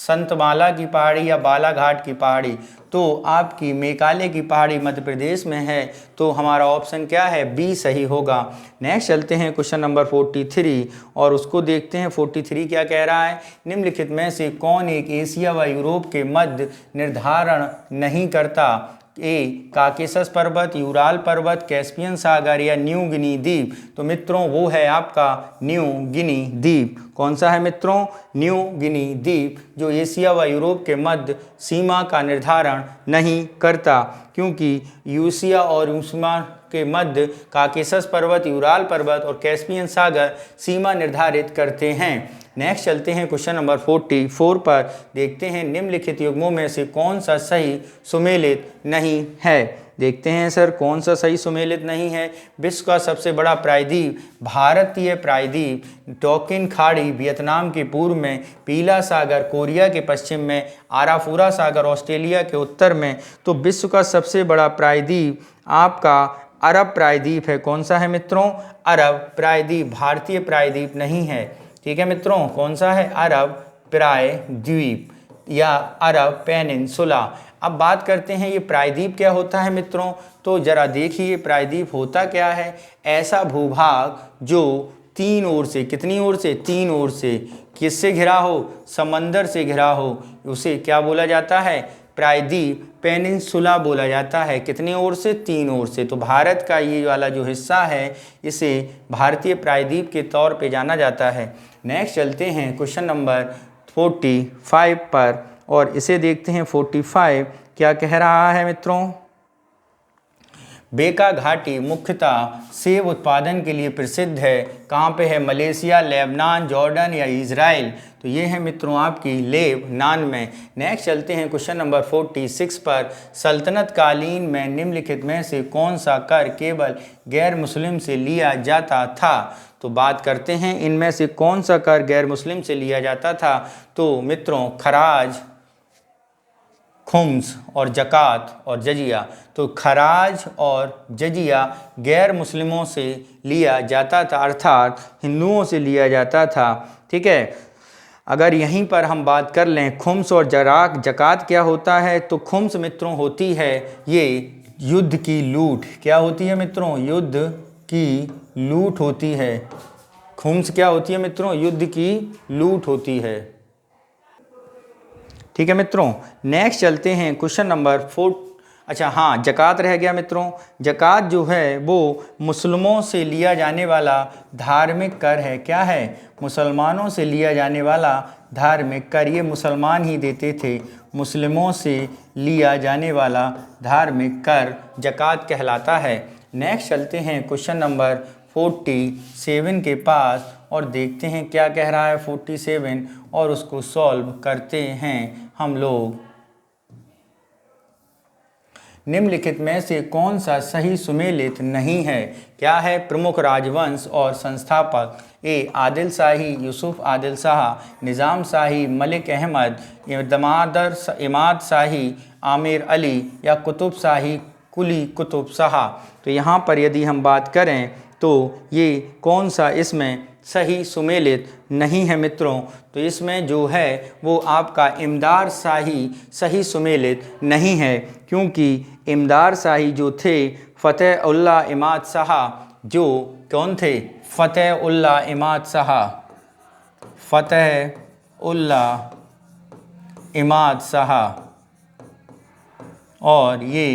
संतमाला की पहाड़ी या बालाघाट की पहाड़ी। तो आपकी मेघालय की पहाड़ी मध्य प्रदेश में है, तो हमारा ऑप्शन क्या है, बी सही होगा। नेक्स्ट चलते हैं क्वेश्चन नंबर 43 और उसको देखते हैं 43 क्या कह रहा है। निम्नलिखित में से कौन एक एशिया व यूरोप के मध्य निर्धारण नहीं करता। ए काकेशस पर्वत, यूराल पर्वत, कैस्पियन सागर या न्यू गिनी द्वीप। तो मित्रों वो है आपका न्यू गिनी द्वीप। कौन सा है मित्रों, न्यू गिनी द्वीप, जो एशिया व यूरोप के मध्य सीमा का निर्धारण नहीं करता, क्योंकि यूसिया और यूसमा के मध्य काकेशस पर्वत, यूराल पर्वत और कैस्पियन सागर सीमा निर्धारित करते हैं। नेक्स्ट चलते हैं क्वेश्चन नंबर 44 पर, देखते हैं निम्नलिखित युग्मों में से कौन सा सही सुमेलित नहीं है। देखते हैं सर कौन सा सही सुमेलित नहीं है। विश्व का सबसे बड़ा प्रायद्वीप भारतीय प्रायद्वीप, टोकिन खाड़ी वियतनाम के पूर्व में, पीला सागर कोरिया के पश्चिम में, आराफुरा सागर ऑस्ट्रेलिया के उत्तर में। तो विश्व का सबसे बड़ा प्रायद्वीप आपका अरब प्रायद्वीप है। कौन सा है मित्रों, अरब प्रायद्वीप, भारतीय प्रायद्वीप नहीं है। ठीक है मित्रों, कौन सा है, अरब प्रायद्वीप या अरब पेनिनसुला। अब बात करते हैं ये प्रायद्वीप क्या होता है मित्रों। तो जरा देखिए प्रायद्वीप होता क्या है। ऐसा भूभाग जो तीन ओर से, कितनी ओर से, तीन ओर से, किससे घिरा हो, समंदर से घिरा हो, उसे क्या बोला जाता है, प्रायद्वीप पेनिनसुला बोला जाता है। कितनी ओर से, तीन ओर से। तो भारत का ये वाला जो हिस्सा है इसे भारतीय प्रायद्वीप के तौर पे जाना जाता है। नेक्स्ट चलते हैं क्वेश्चन नंबर 45 पर और इसे देखते हैं 45 क्या कह रहा है मित्रों। बेका घाटी मुख्यतः सेब उत्पादन के लिए प्रसिद्ध है। कहाँ पे है, मलेशिया, लेबनान, जॉर्डन या इजराइल। तो ये है मित्रों आपकी लेबनान में। नेक्स्ट चलते हैं क्वेश्चन नंबर 46 पर। सल्तनत कालीन में निम्नलिखित में से कौन सा कर केवल गैर मुस्लिम से लिया जाता था। तो बात करते हैं इनमें से कौन सा कर गैर मुस्लिम से लिया जाता था। तो मित्रों खराज, खुम्स और जक़ात और जजिया। तो खराज और जजिया गैर मुस्लिमों से लिया जाता था, अर्थात हिंदुओं से लिया जाता था। ठीक है, अगर यहीं पर हम बात कर लें खुम्स और जक़ात क्या होता है। तो खुम्स मित्रों होती है ये युद्ध की लूट। क्या होती है मित्रों, युद्ध की लूट होती है। खुम्स क्या होती है मित्रों, युद्ध की लूट होती है। ठीक है मित्रों, नेक्स्ट चलते हैं क्वेश्चन नंबर 4। अच्छा हाँ, जक़ात रह गया मित्रों। जक़ात जो है वो मुसलमानों से लिया जाने वाला धार्मिक कर है। क्या है, मुसलमानों से लिया जाने वाला धार्मिक कर। ये मुसलमान ही देते थे। मुस्लिमों से लिया जाने वाला धार्मिक कर ज़कात कहलाता है। नेक्स्ट चलते हैं क्वेश्चन नंबर 47 के पास और देखते हैं क्या कह रहा है 47 और उसको सॉल्व करते हैं हम लोग। निम्नलिखित में से कौन सा सही सुमेलित नहीं है? क्या है? प्रमुख राजवंश और संस्थापक, ए आदिल शाही यूसुफ आदिल शाह, निज़ाम शाही मलिक अहमद, इमाद शाही आमिर अली या कुतुब शाही कुली कुतुब शाह। तो यहाँ पर यदि हम बात करें तो ये कौन सा इसमें सही सुमेलित नहीं है मित्रों? तो इसमें जो है वो आपका इमदाद शाही सही सुमेलित नहीं है, क्योंकि इमदाद शाही जो थे फ़तेह उल्लाह इमाद शाह, जो कौन थे? फ़तेह उल्लाह इमाद शाह, फ़तेह उल्लाह इमाद शाह। और ये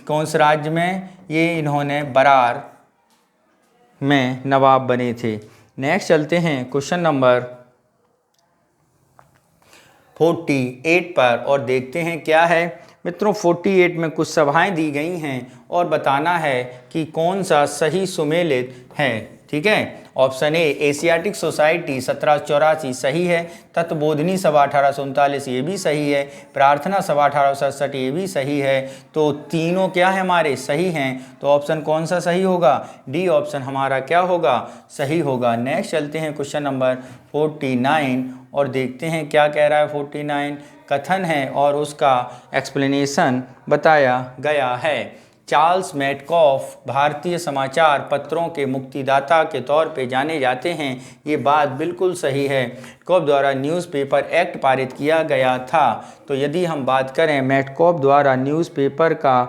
कौन से राज्य में? ये इन्होंने बरार में नवाब बने थे। नेक्स्ट चलते हैं क्वेश्चन नंबर 48 पर और देखते हैं क्या है मित्रों। 48 में कुछ सभाएं दी गई हैं और बताना है कि कौन सा सही सुमेलित है। ठीक है, ऑप्शन ए एशियाटिक सोसाइटी 1784 सही है, तत्वबोधिनी सभा 1839 ये भी सही है, प्रार्थना सभा 1867 ये भी सही है। तो तीनों क्या है हमारे? सही हैं। तो ऑप्शन कौन सा सही होगा? डी ऑप्शन हमारा क्या होगा? सही होगा। नेक्स्ट चलते हैं क्वेश्चन नंबर 49 और देखते हैं क्या कह रहा है 49 कथन है और उसका एक्सप्लेनेशन बताया गया है। चार्ल्स मेटकॉफ भारतीय समाचार पत्रों के मुक्तिदाता के तौर पे जाने जाते हैं। ये बात बिल्कुल सही है। मेटकॉफ द्वारा न्यूज़पेपर एक्ट पारित किया गया था। तो यदि हम बात करें मेटकॉफ द्वारा न्यूज़पेपर का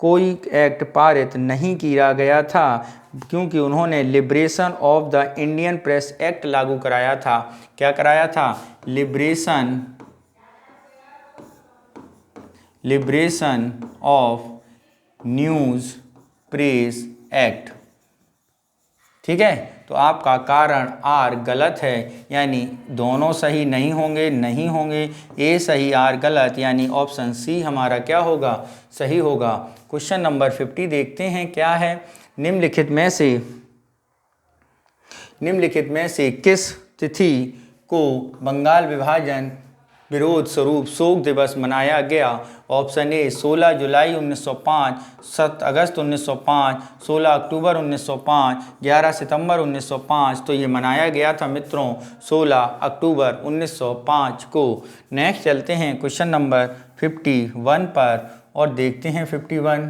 कोई एक्ट पारित नहीं किया गया था, क्योंकि उन्होंने liberation of the Indian press act लागू कराया था। क्या कराया था? Liberation of news press act. ठीक है, तो आपका कारण आर गलत है, यानी दोनों सही नहीं होंगे, ए सही आर गलत, यानी ऑप्शन सी हमारा क्या होगा? सही होगा। क्वेश्चन नंबर 50 देखते हैं क्या है। निम्नलिखित में से किस तिथि को बंगाल विभाजन विरोध स्वरूप शोक दिवस मनाया गया? ऑप्शन ए 16 जुलाई 1905, 7 अगस्त 1905, 16 अक्टूबर 1905, 11 सितंबर 1905। तो ये मनाया गया था मित्रों 16 अक्टूबर 1905 को। नेक्स्ट चलते हैं क्वेश्चन नंबर 51 पर और देखते हैं 51।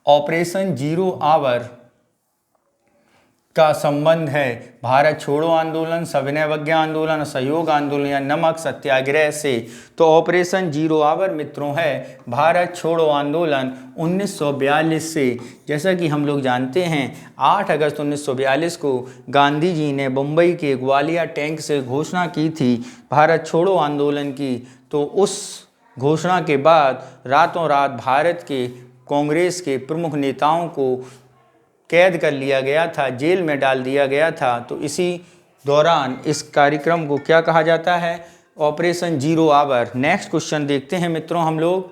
ऑपरेशन जीरो आवर का संबंध है भारत छोड़ो आंदोलन, सविनय अवज्ञा आंदोलन, सहयोग आंदोलन या नमक सत्याग्रह से? तो ऑपरेशन जीरो आवर मित्रों है भारत छोड़ो आंदोलन 1942 से। जैसा कि हम लोग जानते हैं 8 अगस्त 1942 को गांधी जी ने मुंबई के ग्वालियर टैंक से घोषणा की थी भारत छोड़ो आंदोलन की। तो उस घोषणा के बाद रातों रात भारत के कांग्रेस के प्रमुख नेताओं को कैद कर लिया गया था, जेल में डाल दिया गया था। तो इसी दौरान इस कार्यक्रम को क्या कहा जाता है? Operation zero hour. Next question देखते हैं मित्रों हम लोग।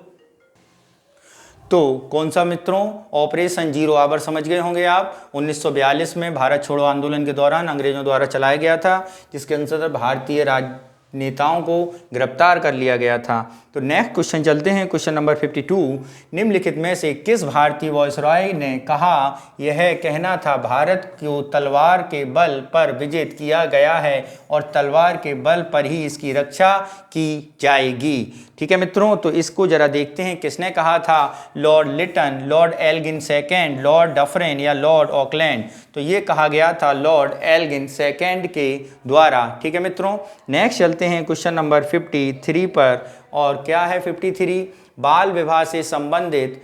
तो कौन सा मित्रों? ऑपरेशन जीरो आवर समझ गए होंगे आप। 1942 में भारत छोड़ो आंदोलन के दौरान अंग्रेजों द्वारा चलाया गया था, जिसके अंतर्गत भारतीय नेताओं को गिरफ्तार कर लिया गया था। तो नेक्स्ट क्वेश्चन चलते हैं क्वेश्चन नंबर 52। निम्नलिखित में से किस भारतीय वायसरॉय ने कहा यह कहना था भारत को तलवार के बल पर विजित किया गया है और तलवार के बल पर ही इसकी रक्षा की जाएगी? ठीक है मित्रों, तो इसको जरा देखते हैं किसने कहा था। Lord Lytton, Lord Elgin second, Lord Dufferin या लॉर्ड ऑकलैंड? तो ये कहा गया था लॉर्ड एल्गिन सेकेंड के द्वारा। ठीक है मित्रों, नेक्स्ट चलते हैं क्वेश्चन नंबर 53 पर और क्या है 53? बाल विवाह से संबंधित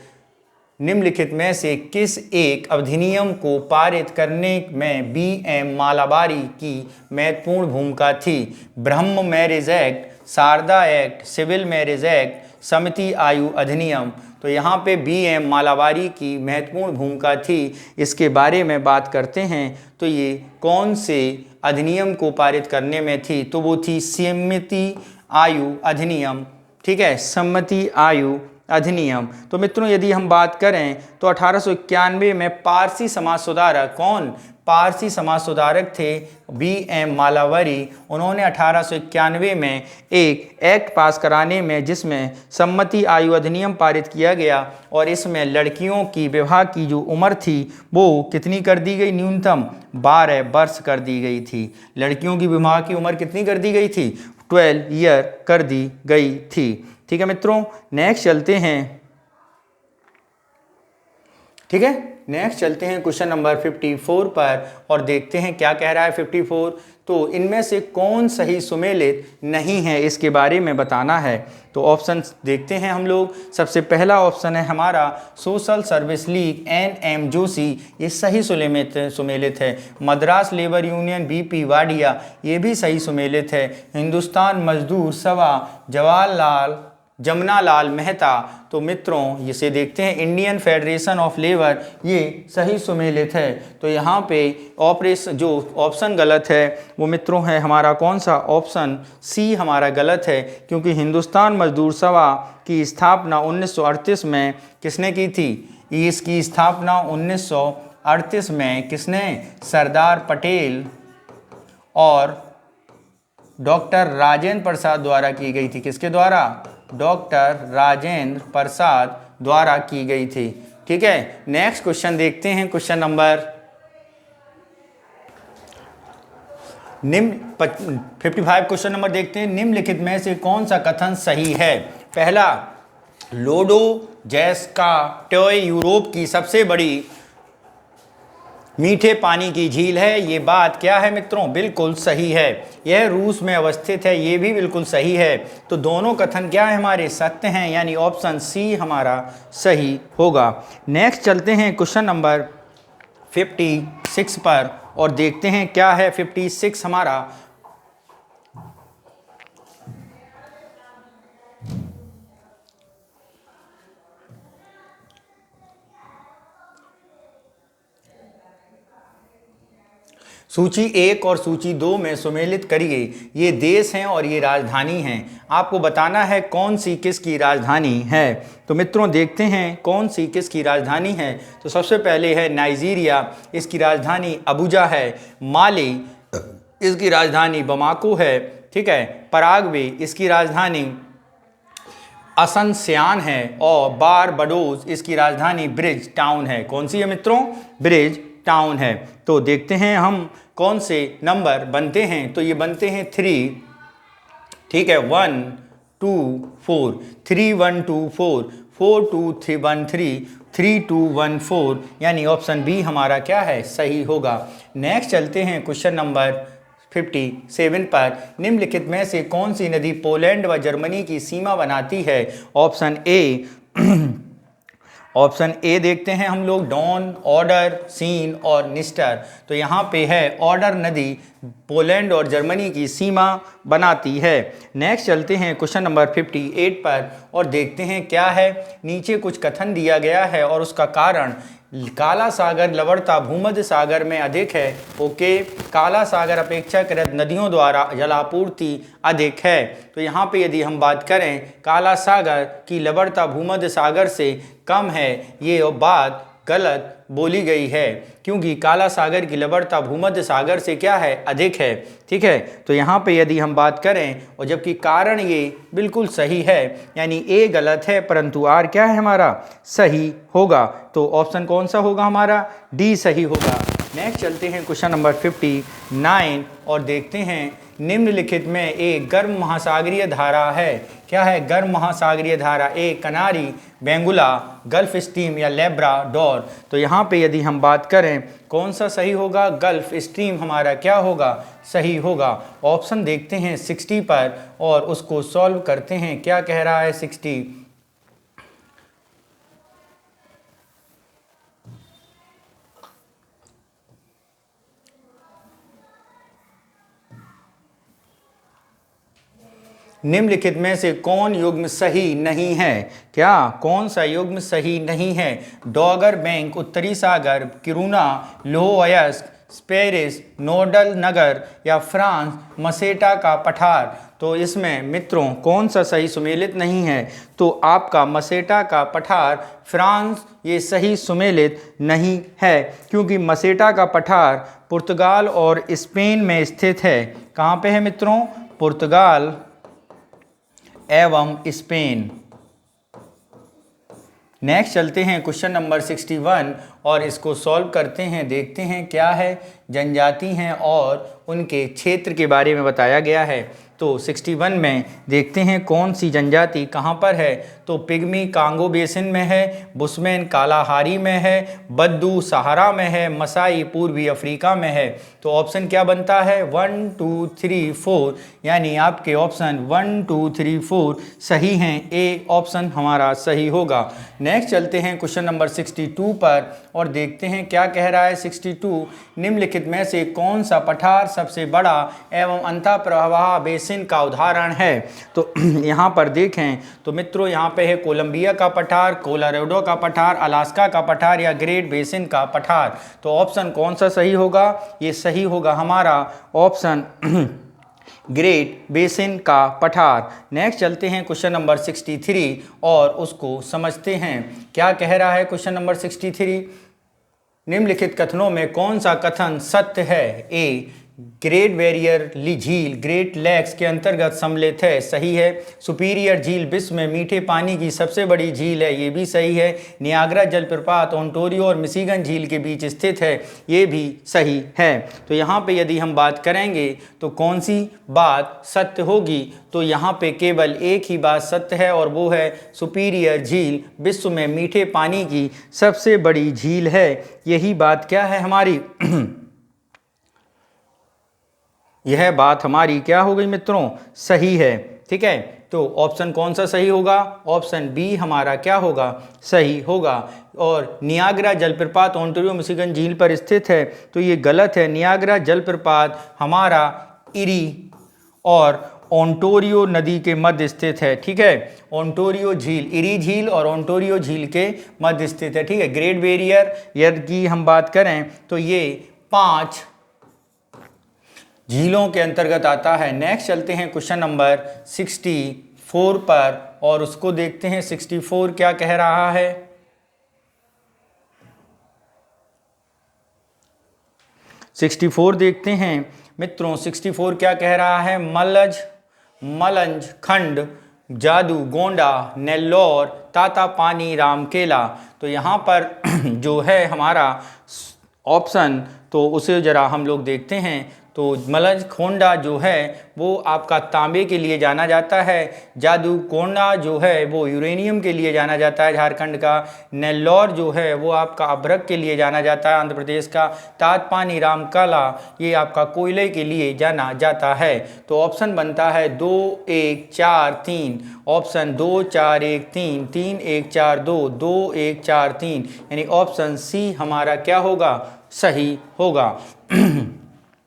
निम्नलिखित में से किस एक अधिनियम को पारित करने में B.M. मालाबारी की महत्वपूर्ण भूमिका थी? Brahmo marriage act, Sharda act, civil marriage act, समिति आयु अधिनियम? तो यहाँ पे BM मालाबारी की महत्वपूर्ण भूमिका थी, इसके बारे में बात करते हैं। तो ये कौन से अधिनियम को पारित करने में थी, तो वो थी सम्मति आयु अधिनियम। ठीक है, सम्मति आयु अधिनियम। तो मित्रों यदि हम बात करें तो 1891 में पारसी समाज सुधारक, कौन, पारसी समाज सुधारक थे BM मालावरी, उन्होंने 1891 में एक एक्ट पास कराने में जिसमें सम्मति आयु अधिनियम पारित किया गया, और इसमें लड़कियों की विवाह की जो उम्र थी वो कितनी कर दी गई, न्यूनतम 12 वर्ष कर दी गई थी। लड़कियों की विवाह की उम्र कितनी कर दी गई थी, 12 ईयर कर दी गई थी। ठीक है मित्रों, नेक्स्ट चलते हैं। ठीक है, नेक्स्ट चलते हैं क्वेश्चन नंबर 54 पर और देखते हैं क्या कह रहा है 54। तो इनमें से कौन सही सुमेलित नहीं है, इसके बारे में बताना है। तो ऑप्शन देखते हैं हम लोग। सबसे पहला ऑप्शन है हमारा social service league NM Joshi, ये सही सुमेलित है। Madras labour union BP Wadia, ये भी सही सुमेलित है। हिंदुस्तान मजदूर सभा जमनालाल मेहता, तो मित्रों इसे देखते हैं इंडियन फेडरेशन ऑफ लेबर, ये सही सुमेलित है। तो यहाँ पे जो ऑप्शन गलत है वो मित्रों है हमारा कौन सा, ऑप्शन C हमारा गलत है, क्योंकि हिंदुस्तान मजदूर सभा की स्थापना 1938 में किसने की थी, इसकी स्थापना 1938 में किसने, सरदार पटेल और डॉक्टर राजेंद्र प्रसाद द्वारा की गई थी। किसके द्वारा, डॉक्टर राजेंद्र प्रसाद द्वारा की गई थी। ठीक है, नेक्स्ट क्वेश्चन देखते हैं। क्वेश्चन नंबर 55 क्वेश्चन नंबर देखते हैं। निम्नलिखित में से कौन सा कथन सही है। पहला, लोडो जैस्का टॉय यूरोप की सबसे बड़ी मीठे पानी की झील है। ये बात क्या है मित्रों, बिल्कुल सही है। यह रूस में अवस्थित है, ये भी बिल्कुल सही है। तो दोनों कथन क्या है हमारे, सत्य हैं, यानी ऑप्शन C हमारा सही होगा। नेक्स्ट चलते हैं क्वेश्चन नंबर 56 पर और देखते हैं क्या है 56 हमारा। सूची 1 और सूची 2 में सुमेलित करिए। ये देश हैं और ये राजधानी हैं। आपको बताना है कौन सी किसकी राजधानी है। तो मित्रों देखते हैं कौन सी किसकी राजधानी है। तो सबसे पहले है नाइजीरिया, इसकी राजधानी अबुजा है। माली, इसकी राजधानी बमाको है। ठीक है, पराग्वे, इसकी राजधानी असनसियान है। और बारबाडोस, इसकी राजधानी ब्रिज टाउन है। कौन सी है मित्रों, ब्रिज टाउन है। तो देखते हैं हम कौन से नंबर बनते हैं। तो ये बनते हैं 3, ठीक है, 1 2 4, 3 1 2 4, 4 2 3 1 3, 3 2 1 4, यानी ऑप्शन B हमारा क्या है, सही होगा। नेक्स्ट चलते हैं क्वेश्चन नंबर 57 पर। निम्नलिखित में से कौन सी नदी पोलैंड व जर्मनी की सीमा बनाती है। ऑप्शन ए देखते हैं हम लोग, डॉन, ऑर्डर, सीन और निस्टर। तो यहाँ पे है ऑर्डर नदी पोलैंड और जर्मनी की सीमा बनाती है। नेक्स्ट चलते हैं क्वेश्चन नंबर 58 पर और देखते हैं क्या है। नीचे कुछ कथन दिया गया है और उसका कारण, काला सागर लवणता भूमध्य सागर में अधिक है। ओके, काला सागर अपेक्षाकृत नदियों द्वारा जलापूर्ति अधिक है। तो यहाँ पे यदि हम बात करें, काला सागर की लवणता भूमध्य सागर से कम है, ये बात गलत बोली गई है, क्योंकि काला सागर की लवणता भूमध्य सागर से क्या है, अधिक है। ठीक है, तो यहाँ पे यदि हम बात करें, और जबकि कारण ये बिल्कुल सही है, यानी ए गलत है परंतु आर क्या है हमारा, सही होगा। तो ऑप्शन कौन सा होगा हमारा, डी सही होगा। नेक्स्ट चलते हैं क्वेश्चन नंबर 59 और देखते हैं निम्नलिखित में एक गर्म महासागरीय धारा है। क्या है गर्म महासागरीय धारा, ए कनारी, बेंगुला, गल्फ स्ट्रीम या लेब्राडोर। तो यहाँ पे यदि हम बात करें कौन सा सही होगा, गल्फ स्ट्रीम हमारा क्या होगा, सही होगा। ऑप्शन देखते हैं 60 पर और उसको सॉल्व करते हैं। क्या कह रहा है 60, निम्नलिखित में से कौन युग्म सही नहीं है? क्या कौन सा युग्म सही नहीं है? डॉगर बैंक, उत्तरी सागर, किरूना, लोह अयस्क, पेरिस, नोडल नगर या फ्रांस मसेटा का पठार। तो इसमें मित्रों कौन सा सही सुमेलित नहीं है? तो आपका मसेटा का पठार फ्रांस ये सही सुमेलित नहीं है, क्योंकि मसेटा का पठार पुर्तगाल और स्पेन में स्थित है। कहाँ पे है मित्रों? पुर्तगाल एवं स्पेन। नेक्स्ट चलते हैं क्वेश्चन नंबर 61 और इसको सॉल्व करते हैं। देखते हैं क्या है। जनजाति हैं और उनके क्षेत्र के बारे में बताया गया है। तो 61 में देखते हैं कौन सी जनजाति कहाँ पर है। तो पिग्मी कांगो बेसिन में है, बुशमैन कालाहारी में है, बद्दू सहारा में है, मसाई पूर्वी अफ्रीका में है। तो ऑप्शन क्या बनता है? 1 2 3 4, यानी आपके ऑप्शन 1 2 3 4 सही हैं। ए ऑप्शन हमारा सही होगा। नेक्स्ट चलते हैं क्वेश्चन नंबर 62 पर और देखते हैं क्या कह रहा है। 62, निम्नलिखित में से कौन सा पठार सबसे बड़ा एवं अंतः प्रवाह बेसिन का उदाहरण है? तो यहाँ पर देखें तो मित्रों यहाँ पे है कोलंबिया का पठार, कोलोराडो का पठार, अलास्का का पठार या ग्रेट बेसिन का पठार। तो ऑप्शन कौन सा सही होगा? ये सही होगा हमारा ऑप्शन ग्रेट बेसिन का पठार। नेक्स्ट चलते हैं क्वेश्चन नंबर 63 और उसको समझते हैं। क्या कह रहा है क्वेश्चन नंबर 63? निम्नलिखित कथनों में कौन सा कथन सत्य है? ए, ग्रेट बैरियर झील ग्रेट लेक्स के अंतर्गत सम्मिलित है, सही है। सुपीरियर झील विश्व में मीठे पानी की सबसे बड़ी झील है, ये भी सही है। नियाग्रा जलप्रपात ओंटारियो और मिशिगन झील के बीच स्थित है, ये भी सही है। तो यहाँ पे यदि हम बात करेंगे तो कौन सी बात सत्य होगी? तो यहाँ पे केवल एक ही बात सत्य है और वो है सुपीरियर झील विश्व में मीठे पानी की सबसे बड़ी झील है। यही बात क्या है हमारी? यह बात हमारी क्या हो गई मित्रों? सही है। ठीक है, तो ऑप्शन कौन सा सही होगा? ऑप्शन बी हमारा क्या होगा? सही होगा। और नियाग्रा जलप्रपात ओंटारियो मिशिगन झील पर स्थित है, तो ये गलत है। नियाग्रा जलप्रपात हमारा इरी और ओंटारियो नदी के मध्य स्थित है। ठीक है, ओंटारियो झील, इरी झील और ओंटारियो झील के मध्य स्थित है। ठीक है, ग्रेट बैरियर यदि हम बात करें तो ये 5 झीलों के अंतर्गत आता है। नेक्स्ट चलते हैं क्वेश्चन नंबर 64 पर और उसको देखते हैं। 64 क्या कह रहा है? 64 देखते हैं मित्रों। 64 क्या कह रहा है? मलंज खंड, जादू गोंडा, नेल्लौर, तातापानी, रामकेला। तो यहाँ पर जो है हमारा ऑप्शन, तो उसे जरा हम लोग देखते हैं। तो मलंज खोंडा जो है वो आपका तांबे के लिए जाना जाता है। जादू कोंडा जो है वो यूरेनियम के लिए जाना जाता है झारखंड का। नेल्लौर जो है वो आपका अभ्रक के लिए जाना जाता है आंध्र प्रदेश का। तातपानी रामकला ये आपका कोयले के लिए जाना जाता है। तो ऑप्शन बनता है 2 1 4 3। ऑप्शन 2 4 1 3 3 1 4 2 2 1 4 3, यानी ऑप्शन सी हमारा क्या होगा? सही होगा।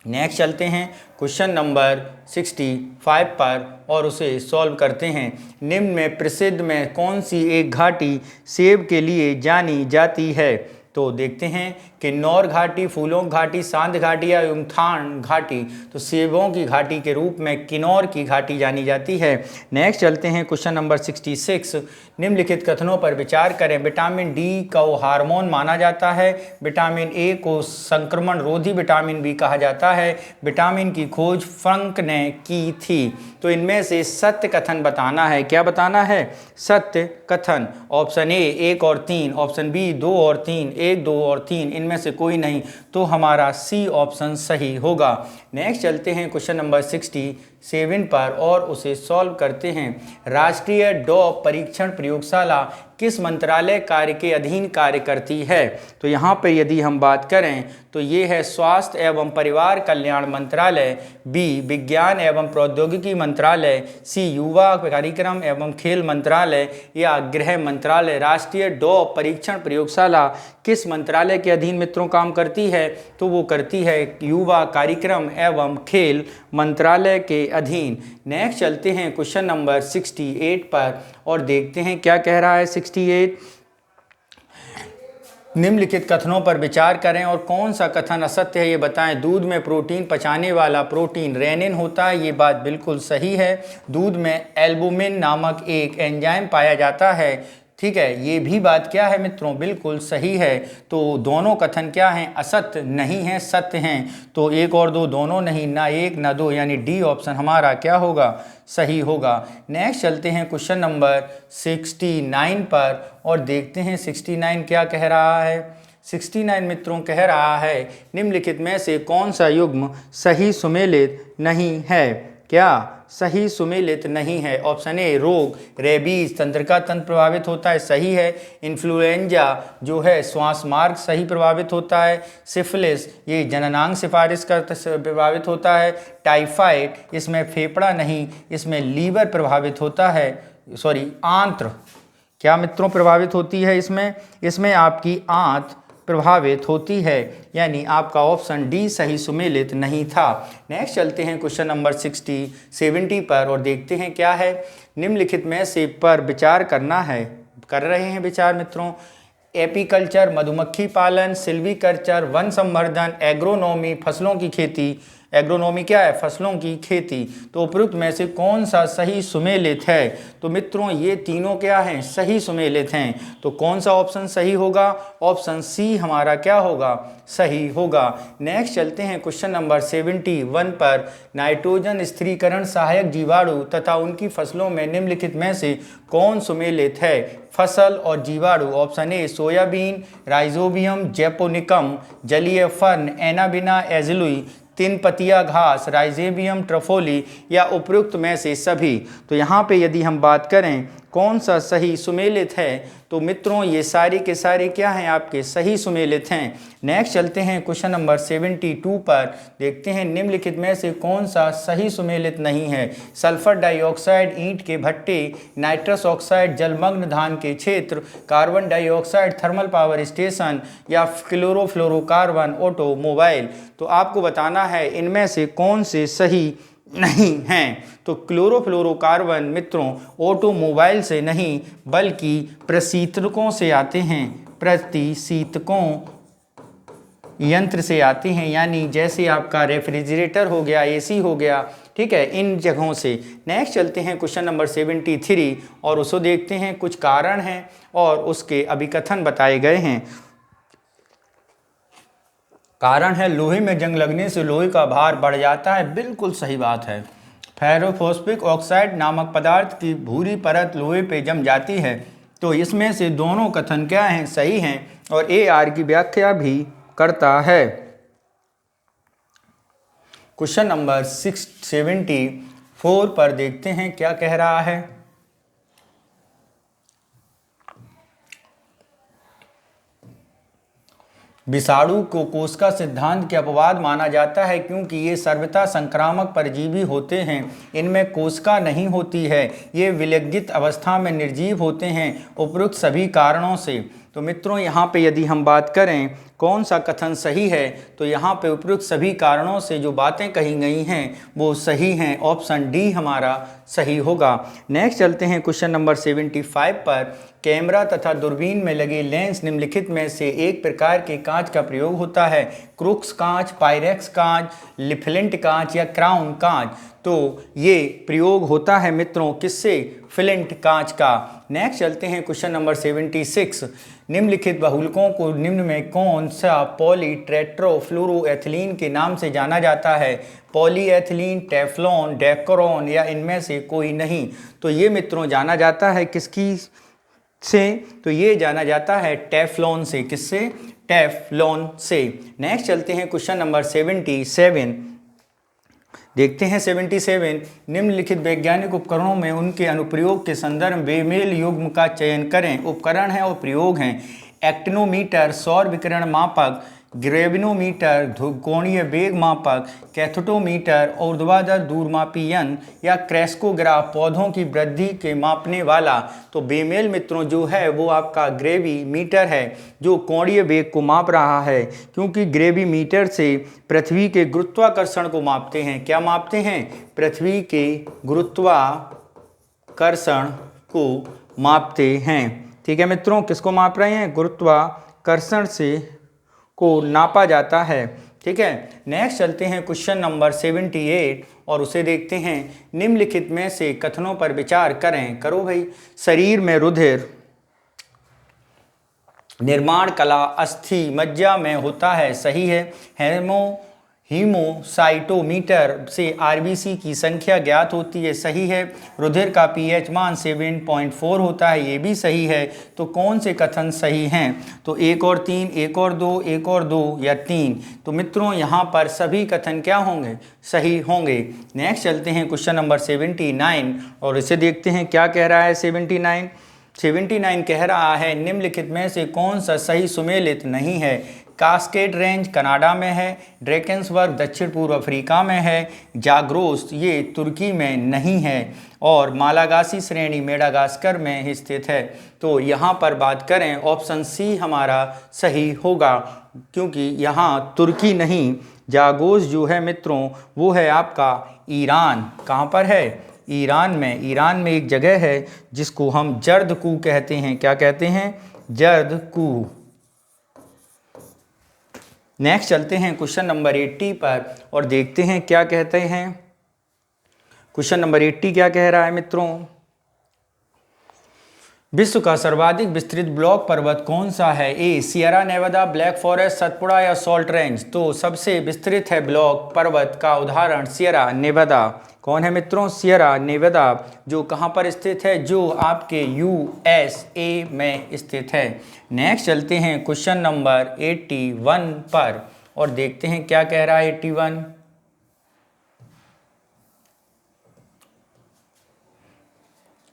नेक्स्ट चलते हैं क्वेश्चन नंबर 65 पर और उसे सॉल्व करते हैं। निम्न में प्रसिद्ध में कौन सी एक घाटी सेब के लिए जानी जाती है? तो देखते हैं किन्नौर घाटी, फूलों घाटी, सांध घाटी या युमथांग घाटी। तो सेबों की घाटी के रूप में किन्नौर की घाटी जानी जाती है। नेक्स्ट चलते हैं क्वेश्चन नंबर 66। निम्नलिखित कथनों पर विचार करें। विटामिन डी को हार्मोन माना जाता है। विटामिन ए को संक्रमण रोधी विटामिन भी कहा जाता है। विटामिन की खोज फ्रंक ने की थी। तो इनमें से सत्य कथन बताना है। क्या बताना है? सत्य कथन। ऑप्शन ए 1 और 3, ऑप्शन बी 2 और 3, 1 2 और 3, इनमें से कोई नहीं। तो हमारा सी ऑप्शन सही होगा। नेक्स्ट चलते हैं क्वेश्चन नंबर 67 पर और उसे सॉल्व करते हैं। राष्ट्रीय डॉप परीक्षण प्रयोगशाला किस मंत्रालय कार्य के अधीन कार्य करती है? तो यहाँ पर यदि हम बात करें तो ये है स्वास्थ्य एवं परिवार कल्याण मंत्रालय, बी विज्ञान एवं प्रौद्योगिकी मंत्रालय, सी युवा कार्यक्रम एवं खेल मंत्रालय या गृह मंत्रालय। राष्ट्रीय डॉप परीक्षण प्रयोगशाला किस मंत्रालय के अधीन मित्रों काम करती है? तो वो करती है युवा कार्यक्रम एवं खेल मंत्रालय के अधीन। नेक्स्ट चलते हैं क्वेश्चन नंबर 68 पर और देखते हैं क्या कह रहा है 68। निम्नलिखित कथनों पर विचार करें और कौन सा कथन असत्य है ये बताएं। दूध में प्रोटीन पचाने वाला प्रोटीन रेनिन होता है, ये बात बिल्कुल सही है। दूध में एल्बुमिन नामक एक एंजाइम पाया जाता है, ठीक है, ये भी बात क्या है मित्रों, बिल्कुल सही है। तो दोनों कथन क्या हैं, असत्य नहीं हैं, सत्य हैं। तो एक और दो दोनों नहीं, ना एक ना दो, यानी डी ऑप्शन हमारा क्या होगा, सही होगा। नेक्स्ट चलते हैं क्वेश्चन नंबर 69 पर और देखते हैं 69 क्या कह रहा है। 69 मित्रों कह रहा है निम्नलिखित में से कौन सा युग्म सही सुमेलित नहीं है। क्या सही सुमेलित नहीं है। ऑप्शन ए रोग, रेबीज तंत्रिका तंत्र प्रभावित होता है, सही है। इन्फ्लुएंजा जो है श्वास मार्ग सही प्रभावित होता है। सिफिलिस ये जननांग सिफारिश का प्रभावित होता है। टाइफाइड इसमें फेफड़ा नहीं, इसमें लीवर प्रभावित होता है, सॉरी आंत्र क्या मित्रों प्रभावित होती है, इसमें आपकी आंत प्रभावित होती है, यानी आपका ऑप्शन डी सही सुमेलित नहीं था। नेक्स्ट चलते हैं क्वेश्चन नंबर 70 पर और देखते हैं क्या है। निम्नलिखित में से पर विचार करना है, कर रहे हैं विचार मित्रों। एपीकल्चर मधुमक्खी पालन, सिल्वीकल्चर वन संवर्धन, एग्रोनॉमी फसलों की खेती। एग्रोनॉमी क्या है, फसलों की खेती। तो उपयुक्त में से कौन सा सही सुमेलित है। तो मित्रों ये तीनों क्या हैं, सही सुमेलित हैं। तो कौन सा ऑप्शन सही होगा, ऑप्शन सी हमारा क्या होगा, सही होगा। नेक्स्ट चलते हैं क्वेश्चन नंबर 71 पर। नाइट्रोजन स्थिरीकरण सहायक जीवाणु तथा उनकी फसलों में निम्नलिखित में से कौन सुमेलित है। फसल और जीवाणु, option A soybean, rhizobium, japonicum, जलीय फर्न, एनाबिना एजिलुई, तीन पतिया घास, राइजेबियम ट्रफोली या उपयुक्त में से सभी। तो यहाँ पे यदि हम बात करें कौन सा सही सुमेलित है, तो मित्रों ये सारे के सारे क्या हैं, आपके सही सुमेलित हैं। नेक्स्ट चलते हैं क्वेश्चन नंबर 72 पर, देखते हैं निम्नलिखित में से कौन सा सही सुमेलित नहीं है। सल्फर डाइऑक्साइड ईंट के भट्टे, नाइट्रस ऑक्साइड जलमग्न धान के क्षेत्र, carbon dioxide thermal power station या क्लोरोफ्लोरोकार्बन ऑटोमोबाइल। तो आपको बताना है इनमें से कौन से सही नहीं हैं। तो क्लोरोफ्लोरोकार्बन मित्रों ऑटोमोबाइल से नहीं बल्कि प्रशीतकों से आते हैं, प्रतिशीतकों यंत्र से आते हैं, यानी जैसे आपका रेफ्रिजरेटर हो गया, एसी हो गया, ठीक है, इन जगहों से। नेक्स्ट चलते हैं क्वेश्चन नंबर 73 और उसको देखते हैं। कुछ कारण हैं और उसके अभिकथन बताए गए हैं। कारण है लोहे में जंग लगने से लोहे का भार बढ़ जाता है, बिल्कुल सही बात है। फेरोफॉस्फिक ऑक्साइड नामक पदार्थ की भूरी परत लोहे पे जम जाती है। तो इसमें से दोनों कथन क्या हैं, सही हैं और ए आर की व्याख्या भी करता है। क्वेश्चन नंबर 74 पर देखते हैं क्या कह रहा है। विषाणु को कोशिका सिद्धांत के अपवाद माना जाता है क्योंकि ये सर्वथा संक्रामक परजीवी होते हैं। इनमें कोशिका नहीं होती है, ये विलगित अवस्था में निर्जीव होते हैं उपयुक्त सभी कारणों से। तो मित्रों यहाँ पे यदि हम बात करें कौन सा कथन सही है, तो यहाँ पे उपयुक्त सभी कारणों से जो बातें कही गई हैं वो सही हैं, ऑप्शन डी हमारा सही होगा। नेक्स्ट चलते हैं क्वेश्चन नंबर 75 पर। कैमरा तथा दूरबीन में लगे लेंस निम्नलिखित में से एक प्रकार के कांच का प्रयोग होता है। क्रूक्स कांच, पायरेक्स कांच, लिफ्लिंट कांच या क्राउन कांच। तो ये प्रयोग होता है मित्रों किससे, फ्लिंट कांच का। नेक्स्ट चलते हैं क्वेश्चन नंबर 76। निम्नलिखित बहुलकों को निम्न में कौन सा पॉलीटेट्रोफ्लोरोएथिलीन के नाम से जाना जाता है। पॉलीएथिलीन, टेफ्लॉन, डेकोरॉन या इनमें से कोई नहीं। तो ये मित्रों जाना जाता है किसकी से, तो ये जाना जाता है टेफ्लॉन से। किससे, टेफ्लॉन से। नेक्स्ट चलते हैं क्वेश्चन नंबर 77, देखते हैं 77। निम्नलिखित वैज्ञानिक उपकरणों में उनके अनुप्रयोग के संदर्भ बेमेल युग्म का चयन करें। उपकरण हैं और प्रयोग हैं। एक्टिनोमीटर, सौर विकिरण मापक, ग्रेविनोमीटर कोणीय वेग मापक, कैथोटोमीटर ऊर्ध्वाधर दूरमापी यंत्र या क्रेस्कोग्राफ पौधों की वृद्धि के मापने वाला। तो बेमेल मित्रों जो है वो आपका ग्रेविमीटर है जो कोणीय वेग को माप रहा है, क्योंकि ग्रेविमीटर से पृथ्वी के गुरुत्वाकर्षण को मापते हैं। क्या मापते हैं? पृथ्वी के गुरुत्वाकर्षण को मापते हैं। ठीक है मित्रों, किसको माप रहे हैं? गुरुत्वाकर्षण से को नापा जाता है। ठीक है, नेक्स्ट चलते हैं क्वेश्चन नंबर 78 और उसे देखते हैं। निम्नलिखित में से कथनों पर विचार करें। करो भाई। शरीर में रुधिर निर्माण कला अस्थि मज्जा में होता है, सही है। हीमोसाइटोमीटर से आरबीसी की संख्या ज्ञात होती है, सही है। रुधिर का पीएच मान 7.4 होता है, ये भी सही है। तो कौन से कथन सही हैं? तो 1 और 3, 1 और 2, 1 और 2 या 3। तो मित्रों यहाँ पर सभी कथन क्या होंगे? सही होंगे। नेक्स्ट चलते हैं क्वेश्चन नंबर 79 और इसे देखते हैं क्या कह रहा है। 79 कह रहा है निम्नलिखित में से कौन सा सही सुमेलित नहीं है? कास्केड रेंज कनाडा में है, ड्रैकेंसबर्ग दक्षिण पूर्व अफ्रीका में है, जाग्रोस ये तुर्की में नहीं है और मालागासी श्रेणी मेडागास्कर में स्थित है। तो यहाँ पर बात करें ऑप्शन सी हमारा सही होगा, क्योंकि यहाँ तुर्की नहीं, जागोस जो है मित्रों वो है आपका ईरान। कहाँ पर है? ईरान में। ईरान में एक जगह है जिसको हम जर्दकू कहते हैं। क्या कहते हैं? जर्दकू। नेक्स्ट चलते हैं क्वेश्चन नंबर 80 पर और देखते हैं क्या कहते हैं। क्वेश्चन नंबर 80 क्या कह रहा है मित्रों? विश्व का सर्वाधिक विस्तृत ब्लॉक पर्वत कौन सा है? A Sierra Nevada, Black Forest, Satpura या सॉल्ट रेंज। तो सबसे विस्तृत है ब्लॉक पर्वत का उदाहरण सियरा नेवादा। कौन है मित्रों? सियरा नेवादा, जो कहाँ पर स्थित है? जो आपके USA में स्थित है। नेक्स्ट चलते हैं क्वेश्चन नंबर 81 पर और देखते हैं क्या कह रहा है 81।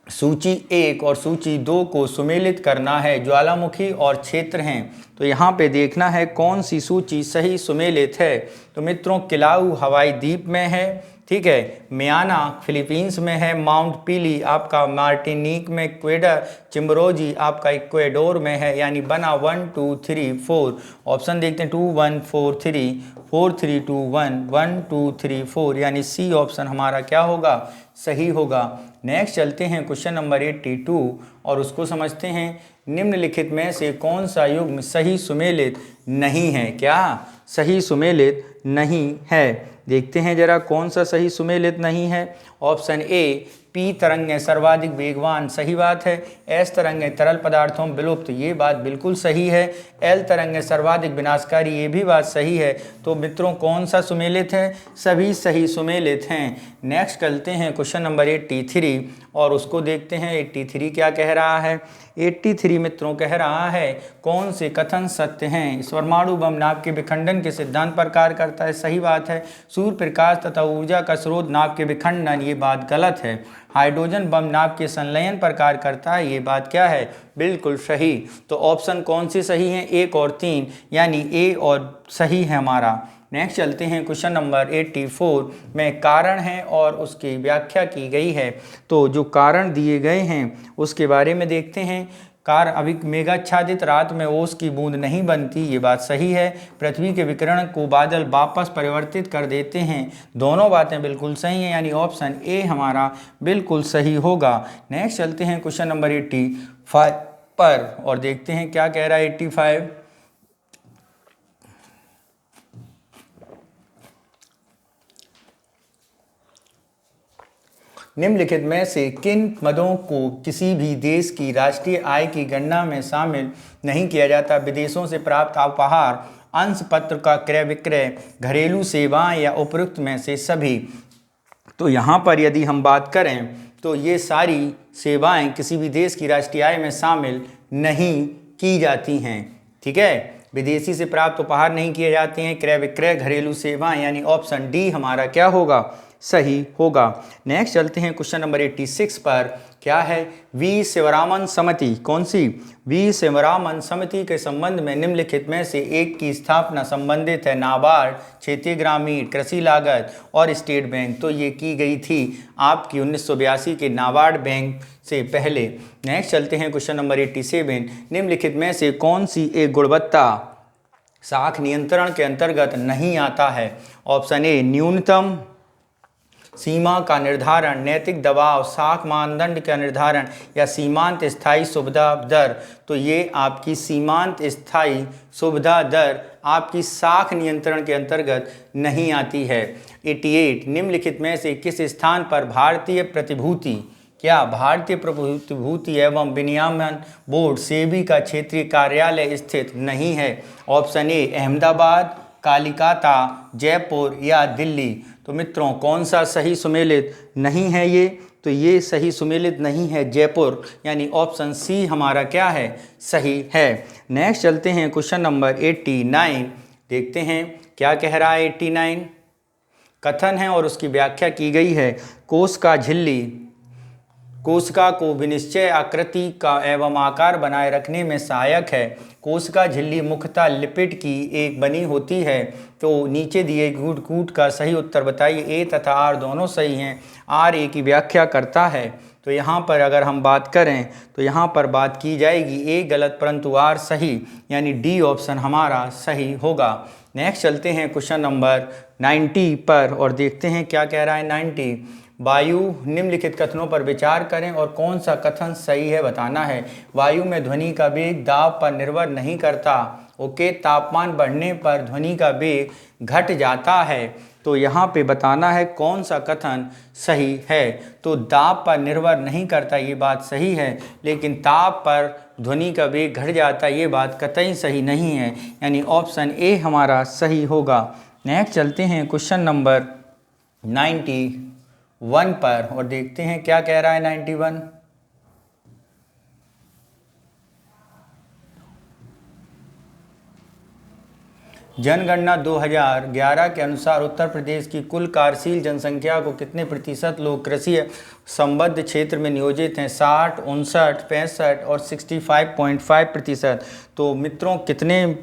सूची 1 और सूची 2 को सुमेलित करना है। ज्वालामुखी और क्षेत्र हैं, तो यहाँ पे देखना है कौन सी सूची सही सुमेलित है। तो मित्रों किलाऊ हवाई द्वीप में है, ठीक है। मियाना फिलीपींस में है। माउंट पीली आपका मार्टिनिक में। क्वेडर चिम्बरोजी आपका इक्वेडोर में है। यानी बना 1 2 3 4। ऑप्शन देखते हैं 2 1 4 3 4 3 2 1 1 2 3 4, यानी सी ऑप्शन हमारा क्या होगा? सही होगा। नेक्स्ट चलते हैं क्वेश्चन नंबर 82 और उसको समझते हैं। निम्नलिखित में से कौन सा युग्म सही सुमेलित नहीं है? क्या सही सुमेलित नहीं है? देखते हैं जरा कौन सा सही सुमेलित नहीं है। ऑप्शन ए पी तरंगें सर्वाधिक वेगवान, सही बात है। एस तरंगें तरल पदार्थों में विलुप्त, ये बात बिल्कुल सही है। एल तरंगें सर्वाधिक विनाशकारी, ये भी बात सही है। तो मित्रों कौन सा सुमेलित है? सभी सही सुमेलित हैं। नेक्स्ट चलते हैं क्वेश्चन नंबर 83 और उसको देखते हैं 83 क्या कह रहा है। 83 मित्रों कह रहा है कौन से कथन सत्य हैं? परमाणु बम नाभ के विखंडन के सिद्धांत पर कार्य करता है, सही बात है। सूर्य प्रकाश तथा ऊर्जा का स्रोत नाभ के विखंडन, ये बात गलत है। हाइड्रोजन बम नाभ के संलयन पर कार्य करता है, ये बात क्या है? बिल्कुल सही। तो ऑप्शन कौन से सही हैं? 1 और 3, यानी ए और सही है हमारा। नेक्स्ट चलते हैं क्वेश्चन नंबर 84 में कारण है और उसकी व्याख्या की गई है। तो जो कारण दिए गए हैं उसके बारे में देखते हैं। अभी मेघाच्छादित रात में ओस की बूंद नहीं बनती, ये बात सही है। पृथ्वी के विकिरण को बादल वापस परिवर्तित कर देते हैं, दोनों बातें बिल्कुल सही हैं, यानी ऑप्शन ए हमारा बिल्कुल सही होगा। नेक्स्ट चलते हैं क्वेश्चन नंबर 85 पर और देखते हैं क्या कह रहा है 85। निम्नलिखित में से किन मदों को किसी भी देश की राष्ट्रीय आय की गणना में शामिल नहीं किया जाता? विदेशों से प्राप्त उपहार, अंश पत्र का क्रय विक्रय, घरेलू सेवाएं या उपरोक्त में से सभी। तो यहाँ पर यदि हम बात करें तो ये सारी सेवाएं किसी भी देश की राष्ट्रीय आय में शामिल नहीं की जाती हैं, ठीक है। विदेशी से प्राप्त उपहार नहीं किए जाते हैं, क्रय विक्रय, घरेलू सेवाएं, यानी ऑप्शन डी हमारा क्या होगा? सही होगा। नेक्स्ट चलते हैं क्वेश्चन नंबर 86 पर। क्या है? वी शिवरामन समिति। कौन सी? वी शिवरामन समिति के संबंध में निम्नलिखित में से एक की स्थापना संबंधित है नाबार्ड, क्षेत्रीय ग्रामीण, कृषि लागत और स्टेट बैंक। तो ये की गई थी आपकी 1982 के नाबार्ड बैंक से पहले। नेक्स्ट चलते हैं क्वेश्चन नंबर 87। निम्नलिखित में से कौन सी एक गुणवत्ता साख नियंत्रण के अंतर्गत नहीं आता है? ऑप्शन ए न्यूनतम सीमा का निर्धारण, नैतिक दबाव, साख मानदंड का निर्धारण या सीमांत स्थायी सुविधा दर। तो ये आपकी सीमांत स्थायी सुविधा दर आपकी साख नियंत्रण के अंतर्गत नहीं आती है। 88 निम्नलिखित में से किस स्थान पर भारतीय प्रतिभूति, क्या भारतीय प्रतिभूति एवं विनियमन बोर्ड सेबी का क्षेत्रीय कार्यालय स्थित नहीं है? ऑप्शन ए अहमदाबाद, कलकत्ता, जयपुर या दिल्ली। तो मित्रों कौन सा सही सुमेलित नहीं है ये? तो ये सही सुमेलित नहीं है जयपुर, यानी ऑप्शन सी हमारा क्या है? सही है। नेक्स्ट चलते हैं क्वेश्चन नंबर 89। देखते हैं क्या कह रहा है 89। कथन है और उसकी व्याख्या की गई है। कोशिका झिल्ली कोशिका को विनिश्चय आकृति का एवं आकार बनाए रखने में सहायक है। कोशिका झिल्ली मुख्यतः लिपिड की एक बनी होती है। तो नीचे दिए कूट का सही उत्तर बताइए। ए तथा आर दोनों सही हैं। आर ए की व्याख्या करता है। तो यहाँ पर अगर हम बात करें तो यहाँ पर बात की जाएगी ए गलत परंतु आर सही, यानी डी ऑप्शन हमारा सही होगा। नेक्स्ट चलते हैं क्वेश्चन नंबर 90 पर और देखते हैं क्या कह रहा है 90। वायु निम्नलिखित कथनों पर विचार करें और कौन सा कथन सही है बताना है। वायु में ध्वनि का वेग दाब पर निर्भर नहीं करता। ओके, तापमान बढ़ने पर ध्वनि का वेग घट जाता है। तो यहाँ पे बताना है कौन सा कथन सही है। तो दाब पर निर्भर नहीं करता ये बात सही है, लेकिन ताप पर ध्वनि का वेग घट जाता ये बात कतई सही नहीं है, यानी ऑप्शन ए हमारा सही होगा। नेक्स्ट चलते हैं क्वेश्चन नंबर 91 पर और देखते हैं क्या कह रहा है 91। जनगणना 2011 के अनुसार उत्तर प्रदेश की कुल कार्यशील जनसंख्या को कितने प्रतिशत लोग कृषि संबद्ध क्षेत्र में नियोजित हैं? 60, 59, 65 और 65.5%। तो मित्रों कितने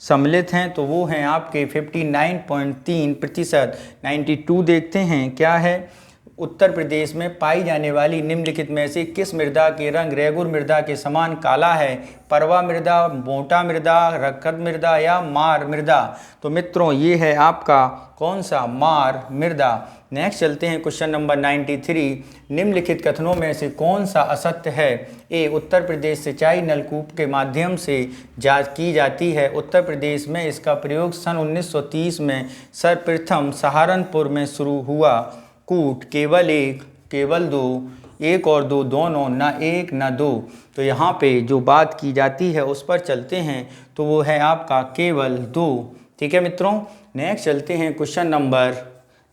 सम्मिलित हैं? तो वो हैं आपके 59.3%। 92 देखते हैं क्या है। उत्तर प्रदेश में पाई जाने वाली निम्नलिखित में से किस मृदा के रंग रेगुर मृदा के समान काला है? परवा मृदा, मोटा मृदा, रखत मृदा या मार मृदा। तो मित्रों ये है आपका कौन सा? मार मृदा। नेक्स्ट चलते हैं क्वेश्चन नंबर 93। निम्नलिखित कथनों में से कौन सा असत्य है? ए उत्तर प्रदेश सिंचाई नलकूप के माध्यम से की जाती है। उत्तर प्रदेश में इसका प्रयोग सन 1930 में सर्वप्रथम सहारनपुर में शुरू हुआ। कूट केवल एक, केवल दो, एक और दो दोनों, ना एक ना दो। तो यहाँ पे जो बात की जाती है उस पर चलते हैं, तो वो है आपका केवल दो। ठीक है मित्रों। नेक्स्ट चलते हैं क्वेश्चन नंबर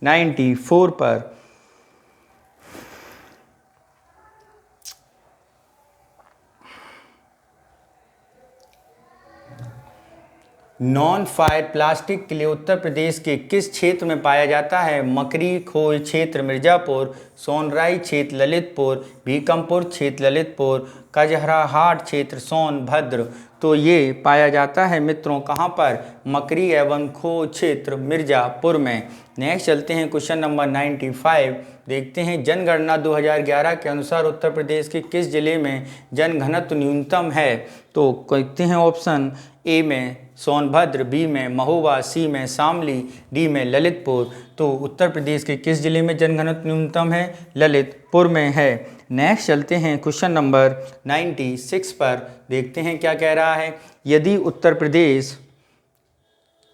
94 पर। नॉन फायर प्लास्टिक के लिए उत्तर प्रदेश के किस क्षेत्र में पाया जाता है? मकरी खोज क्षेत्र मिर्जापुर, सोनराई क्षेत्र ललितपुर, भीकमपुर क्षेत्र ललितपुर, कजहराहाट क्षेत्र सोनभद्र। तो ये पाया जाता है मित्रों कहाँ पर? मकरी एवं खोज क्षेत्र मिर्जापुर में। नेक्स्ट चलते हैं क्वेश्चन नंबर 95। देखते हैं जनगणना 2011 के अनुसार उत्तर प्रदेश के किस जिले में जनघनत्व न्यूनतम है? तो कहते हैं ऑप्शन ए में सोनभद्र, बी में महोबा, सी में शामली, डी में ललितपुर। तो उत्तर प्रदेश के किस जिले में जनघनत्व न्यूनतम है? ललितपुर में है। नेक्स्ट चलते हैं क्वेश्चन नंबर 96 पर। देखते हैं क्या कह रहा है। यदि उत्तर प्रदेश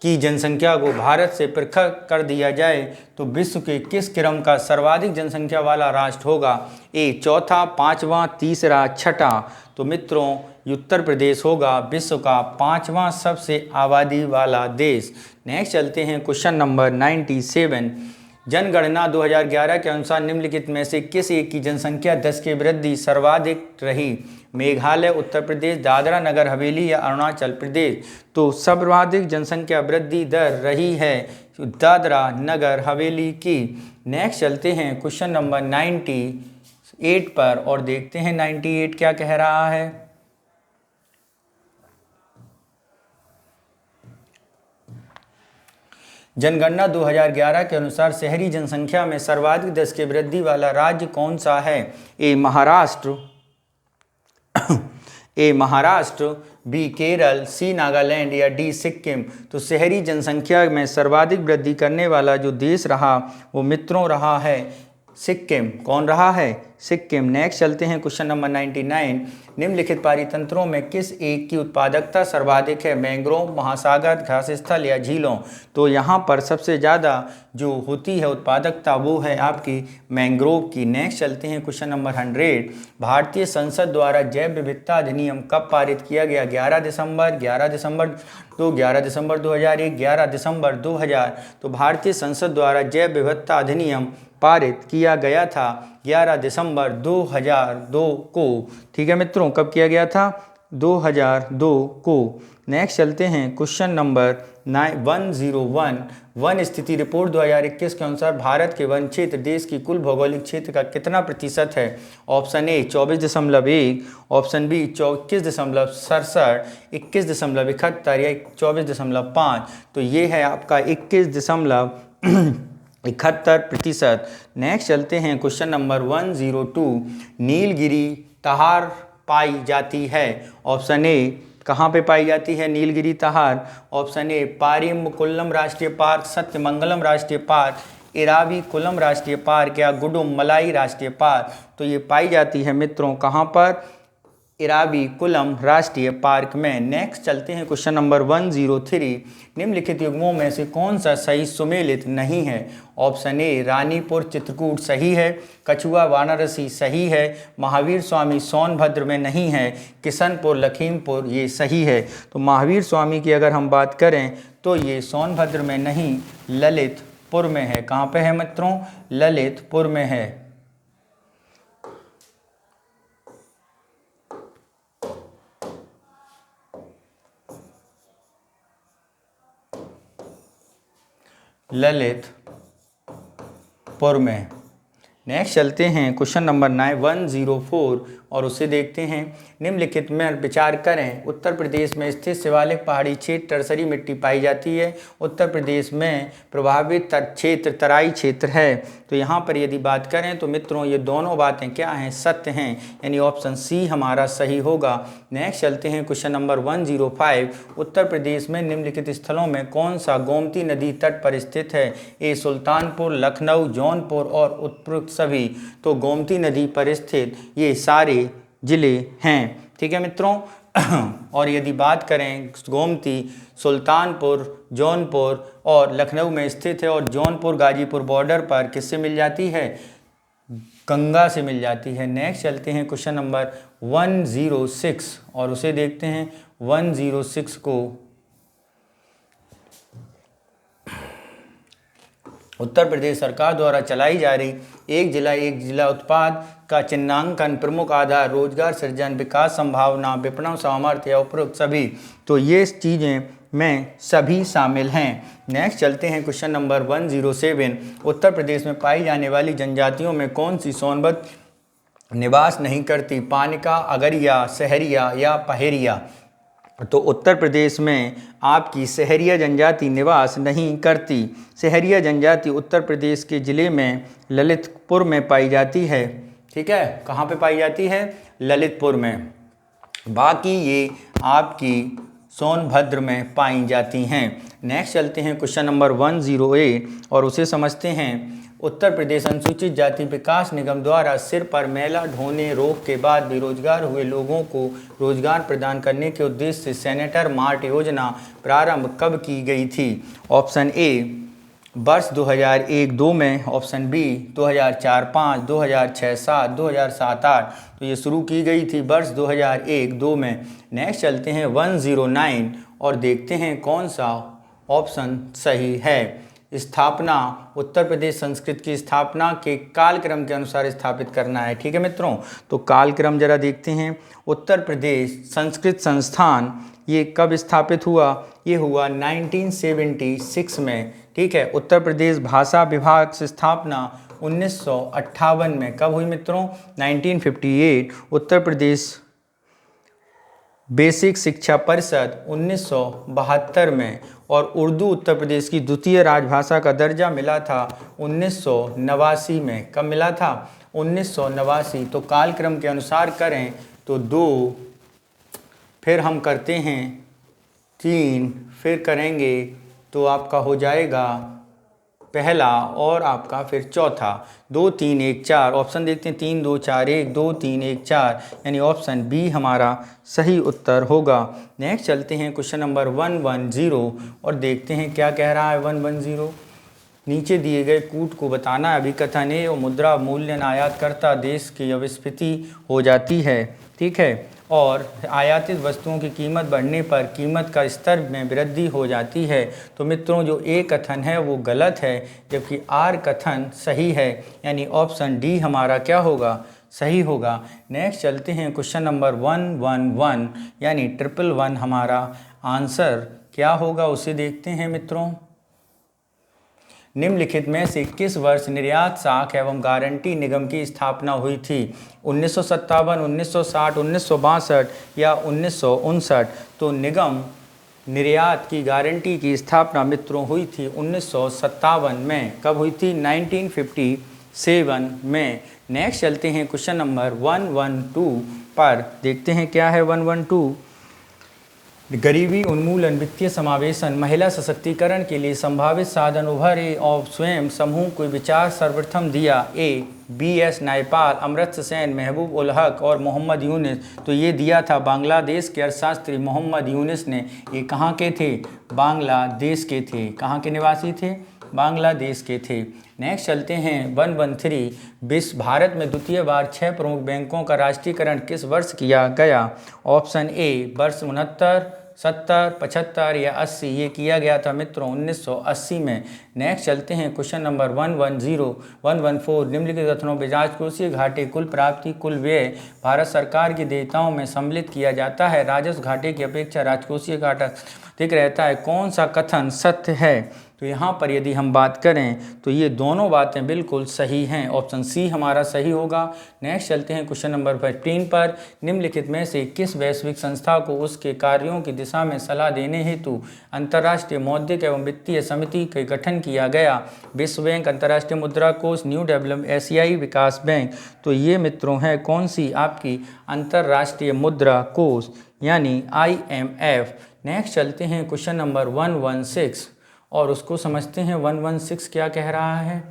की जनसंख्या को भारत से पृथक कर दिया जाए तो विश्व के किस क्रम का सर्वाधिक जनसंख्या वाला राष्ट्र होगा? ए चौथा, पांचवा, तीसरा, छठा। तो मित्रों उत्तर प्रदेश होगा विश्व का 5वां सबसे आबादी वाला देश। नेक्स्ट चलते हैं क्वेश्चन नंबर 97। जनगणना 2011 के अनुसार निम्नलिखित में से किस एक की जनसंख्या 10 की वृद्धि सर्वाधिक रही? मेघालय, उत्तर प्रदेश, दादरा नगर हवेली या अरुणाचल प्रदेश। तो सर्वाधिक जनसंख्या वृद्धि दर रही है दादरा नगर हवेली की। नेक्स्ट चलते हैं क्वेश्चन नंबर 98 पर और देखते हैं 98 क्या कह रहा है। जनगणना 2011 के अनुसार शहरी जनसंख्या में सर्वाधिक 10 की वृद्धि वाला राज्य कौन सा है? ए महाराष्ट्र, ए महाराष्ट्र, बी केरल, सी नागालैंड या डी सिक्किम। तो शहरी जनसंख्या में सर्वाधिक वृद्धि करने वाला जो देश रहा वो मित्रों रहा है सिक्किम। कौन रहा है? सिक्किम। नेक्स्ट चलते हैं क्वेश्चन नंबर 99। निम्नलिखित पारितंत्रों में किस एक की उत्पादकता सर्वाधिक है? मैंग्रोव, महासागर, घास स्थल या झीलों। तो यहाँ पर सबसे ज़्यादा जो होती है उत्पादकता वो है आपकी मैंग्रोव की। नेक्स्ट चलते हैं क्वेश्चन नंबर 100। भारतीय संसद द्वारा जैव विविधता अधिनियम कब पारित किया गया? 11 दिसंबर, 11 दिसंबर 2, 11 दिसंबर 2001, 11 दिसंबर 2000। तो भारतीय संसद द्वारा जैव विविधता अधिनियम पारित किया गया था 11 दिसंबर 2002 को। ठीक है मित्रों, कब किया गया था? 2002 को। नेक्स्ट चलते हैं क्वेश्चन नंबर 101। वन स्थिति रिपोर्ट 2021 के अनुसार भारत के वन क्षेत्र देश की कुल भौगोलिक क्षेत्र का कितना प्रतिशत है? ऑप्शन ए 24.1, ऑप्शन बी 21.67, 21.71 या 24.5। तो ये है आपका 21.71%। नेक्स्ट चलते हैं क्वेश्चन नंबर 102। नीलगिरी तहार पाई जाती है? ऑप्शन ए कहाँ पे पाई जाती है नीलगिरी तहार? ऑप्शन ए पारिम्बकुलम राष्ट्रीय पार्क, सत्यमंगलम राष्ट्रीय पार्क, इराविकुलम राष्ट्रीय पार्क या गुडुमलाई राष्ट्रीय पार्क। तो ये पाई जाती है मित्रों कहाँ पर? इराविकुलम राष्ट्रीय पार्क में। नेक्स्ट चलते हैं क्वेश्चन नंबर 103। निम्नलिखित युग्मों में से कौन सा सही सुमेलित नहीं है? ऑप्शन ए रानीपुर चित्रकूट सही है, कछुआ वाराणसी सही है, महावीर स्वामी सोनभद्र में नहीं है, किशनपुर लखीमपुर ये सही है। तो महावीर स्वामी की अगर हम बात करें तो ये सोनभद्र में नहीं ललितपुर में है। कहाँ पे है मित्रों? ललितपुर में है। ललितपुर में। नेक्स्ट चलते हैं क्वेश्चन नंबर 104 और उसे देखते हैं। निम्नलिखित में विचार करें। उत्तर प्रदेश में स्थित शिवालिक पहाड़ी क्षेत्र टर्सरी मिट्टी पाई जाती है। उत्तर प्रदेश में प्रभावित क्षेत्र तराई क्षेत्र है। तो यहाँ पर यदि बात करें तो मित्रों ये दोनों बातें क्या हैं? सत्य हैं, यानी ऑप्शन सी हमारा सही होगा। नेक्स्ट चलते हैं क्वेश्चन नंबर 105। उत्तर प्रदेश में निम्नलिखित स्थलों में कौन सा गोमती नदी तट पर स्थित है? ए सुल्तानपुर, लखनऊ, जौनपुर और उपरोक्त सभी। तो गोमती नदी पर स्थित ये सारे जिले हैं। ठीक है मित्रों। और यदि बात करें गोमती सुल्तानपुर, जौनपुर और लखनऊ में स्थित है और जौनपुर गाजीपुर बॉर्डर पर किससे मिल जाती है? गंगा से मिल जाती है। नेक्स्ट चलते हैं क्वेश्चन नंबर 106 और उसे देखते हैं 106 को। उत्तर प्रदेश सरकार द्वारा चलाई जा रही एक जिला उत्पाद का चिन्हांकन प्रमुख आधार रोजगार सृजन, विकास संभावना, विपणन सामर्थ्य या उपरोक्त सभी। तो ये चीज़ें में सभी शामिल हैं। नेक्स्ट चलते हैं क्वेश्चन नंबर 107। उत्तर प्रदेश में पाई जाने वाली जनजातियों में कौन सी सोनभद्र निवास नहीं करती? पानिका, अगरिया, सहरिया या पहेरिया। तो उत्तर प्रदेश में आपकी सहरिया जनजाति निवास नहीं करती। सहरिया जनजाति उत्तर प्रदेश के ज़िले में ललितपुर में पाई जाती है। ठीक है, कहाँ पे पाई जाती है? ललितपुर में। बाकी ये आपकी सोनभद्र में पाई जाती हैं। नेक्स्ट चलते हैं क्वेश्चन नंबर 108 और उसे समझते हैं। उत्तर प्रदेश अनुसूचित जाति विकास निगम द्वारा सिर पर मैला ढोने रोग के बाद बेरोजगार हुए लोगों को रोजगार प्रदान करने के उद्देश्य से सेनेटर मार्ट योजना प्रारंभ कब की गई थी? ऑप्शन ए वर्ष 2001-2 में, ऑप्शन बी 2004-5, 2006-7, 2007-8। तो ये शुरू की गई थी वर्ष 2001-2 में। नेक्स्ट चलते हैं 109 और देखते हैं कौन सा ऑप्शन सही है। स्थापना उत्तर प्रदेश संस्कृत की स्थापना के कालक्रम के अनुसार स्थापित करना है। ठीक है मित्रों, तो कालक्रम जरा देखते हैं। उत्तर प्रदेश संस्कृत संस्थान ये कब स्थापित हुआ? ये हुआ 1976 में। ठीक है, उत्तर प्रदेश भाषा विभाग से स्थापना 1958 में। कब हुई मित्रों? 1958। उत्तर प्रदेश बेसिक शिक्षा परिषद 1972 में। और उर्दू उत्तर प्रदेश की द्वितीय राजभाषा का दर्जा मिला था 1989 में। कब मिला था? 1989। तो कालक्रम के अनुसार करें तो 2, फिर हम करते हैं 3, फिर करेंगे तो आपका हो जाएगा पहला और आपका फिर चौथा। 2 3 1 4 ऑप्शन देखते हैं। 3 2 4 1, 2 3 1 4 यानी ऑप्शन बी हमारा सही उत्तर होगा। नेक्स्ट चलते हैं क्वेश्चन नंबर 110 और देखते हैं क्या कह रहा है 110। नीचे दिए गए कूट को बताना। अभिकथन ए और मुद्रा मूल्यन आयातकर्ता देश की अविस्फीति हो जाती है। ठीक है, और आयातित वस्तुओं की कीमत बढ़ने पर कीमत का स्तर में वृद्धि हो जाती है। तो मित्रों जो ए कथन है वो गलत है, जबकि आर कथन सही है, यानी ऑप्शन डी हमारा क्या होगा? सही होगा। नेक्स्ट चलते हैं क्वेश्चन नंबर 111 यानी 111 हमारा आंसर क्या होगा उसे देखते हैं मित्रों। निम्नलिखित में से किस वर्ष निर्यात साख एवं गारंटी निगम की स्थापना हुई थी? 1957, 1960, 1962 या 1959? तो निगम निर्यात की गारंटी की स्थापना मित्रों हुई थी 1957 में। कब हुई थी? 1957 में। नेक्स्ट चलते हैं क्वेश्चन नंबर 112 पर, देखते हैं क्या है 112। गरीबी उन्मूलन, वित्तीय समावेशन, महिला सशक्तिकरण के लिए संभावित साधन उभरे और स्वयं समूह को विचार सर्वप्रथम दिया? ए BS नायपाल, अमर्त्य सेन, महबूब उल हक और मोहम्मद यूनिस। तो ये दिया था बांग्लादेश के अर्थशास्त्री मोहम्मद यूनिस ने। ये कहाँ के थे? बांग्लादेश के थे। कहाँ के निवासी थे? बांग्लादेश के थे। नेक्स्ट चलते हैं 113। भारत में द्वितीय बार 6 प्रमुख बैंकों का राष्ट्रीयकरण किस वर्ष किया गया? ऑप्शन ए वर्ष 69, 70, 75 या 80? ये किया गया था मित्रों 1980 में। नेक्स्ट चलते हैं क्वेश्चन नंबर 114। निम्नलिखित कथनों में राजकोषीय घाटे, कुल प्राप्ति, कुल व्यय भारत सरकार की देयताओं में सम्मिलित किया जाता है। राजस्व घाटे की अपेक्षा राजकोषीय घाटा अधिक रहता है। कौन सा कथन सत्य है? तो यहाँ पर यदि हम बात करें तो ये दोनों बातें बिल्कुल सही हैं। ऑप्शन सी हमारा सही होगा। नेक्स्ट चलते हैं क्वेश्चन नंबर 15 पर। निम्नलिखित में से किस वैश्विक संस्था को उसके कार्यों की दिशा में सलाह देने हेतु अंतर्राष्ट्रीय मौद्रिक एवं वित्तीय समिति का गठन किया गया? विश्व बैंक, अंतर्राष्ट्रीय मुद्रा कोष, न्यू डेवलपमेंट, एशियाई विकास बैंक। तो ये मित्रों है कौन सी? आपकी अंतर्राष्ट्रीय मुद्रा कोष यानी IMF। नेक्स्ट चलते हैं क्वेश्चन नंबर 116 और उसको समझते हैं 116 क्या कह रहा है।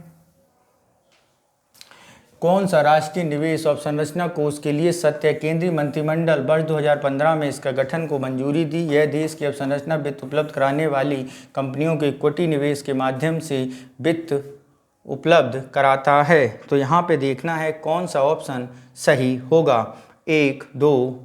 कौन सा राष्ट्रीय निवेश और संरचना कोष के लिए सत्य? केंद्रीय मंत्रिमंडल वर्ष 2015 में इसका गठन को मंजूरी दी। यह देश की अवसंरचना वित्त उपलब्ध कराने वाली कंपनियों के इक्विटी निवेश के माध्यम से वित्त उपलब्ध कराता है। तो यहाँ पे देखना है कौन सा ऑप्शन सही होगा। 1, 2,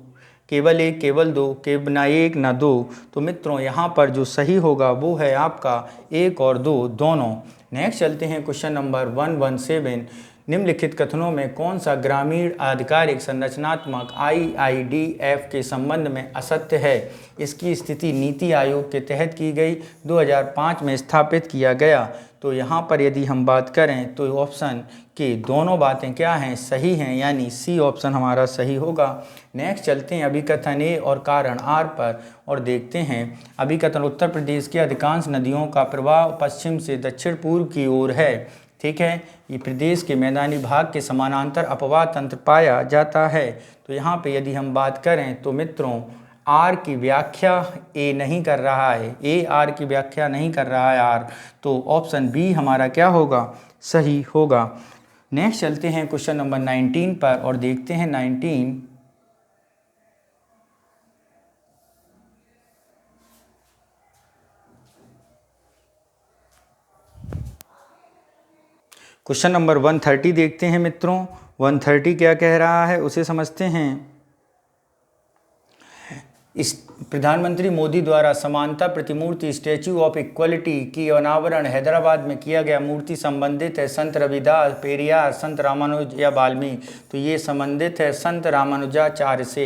केवल 1, केवल 2, ना 1 ना 2। तो मित्रों यहाँ पर जो सही होगा वो है आपका 1 और 2 दोनों। नेक्स्ट चलते हैं क्वेश्चन नंबर 117। निम्नलिखित कथनों में कौन सा ग्रामीण आधिकारिक संरचनात्मक IIDF के संबंध में असत्य है? इसकी स्थिति नीति आयोग के तहत की गई, 2005 में स्थापित किया गया। तो यहाँ पर यदि हम बात करें तो ऑप्शन के दोनों बातें क्या हैं? सही हैं, यानी सी ऑप्शन हमारा सही होगा। नेक्स्ट चलते हैं अभिकथन ए और कारण आर पर और देखते हैं। अभिकथन उत्तर प्रदेश की अधिकांश नदियों का प्रवाह पश्चिम से दक्षिण पूर्व की ओर है। ठीक है, ये प्रदेश के मैदानी भाग के समानांतर अपवाह तंत्र पाया जाता है। तो यहाँ पे यदि हम बात करें तो मित्रों आर की व्याख्या ए नहीं कर रहा है, ए आर की व्याख्या नहीं कर रहा है आर। तो ऑप्शन बी हमारा क्या होगा? सही होगा। नेक्स्ट चलते हैं क्वेश्चन नंबर 19 पर और देखते हैं 19। क्वेश्चन नंबर 130 देखते हैं मित्रों। 130 क्या कह रहा है उसे समझते हैं। इस प्रधानमंत्री मोदी द्वारा समानता प्रतिमूर्ति स्टैच्यू ऑफ इक्वलिटी की अनावरण हैदराबाद में किया गया मूर्ति संबंधित है संत रविदास, पेरियार, संत रामानुज या वाल्मीकि। तो ये संबंधित है संत रामानुजाचार्य से।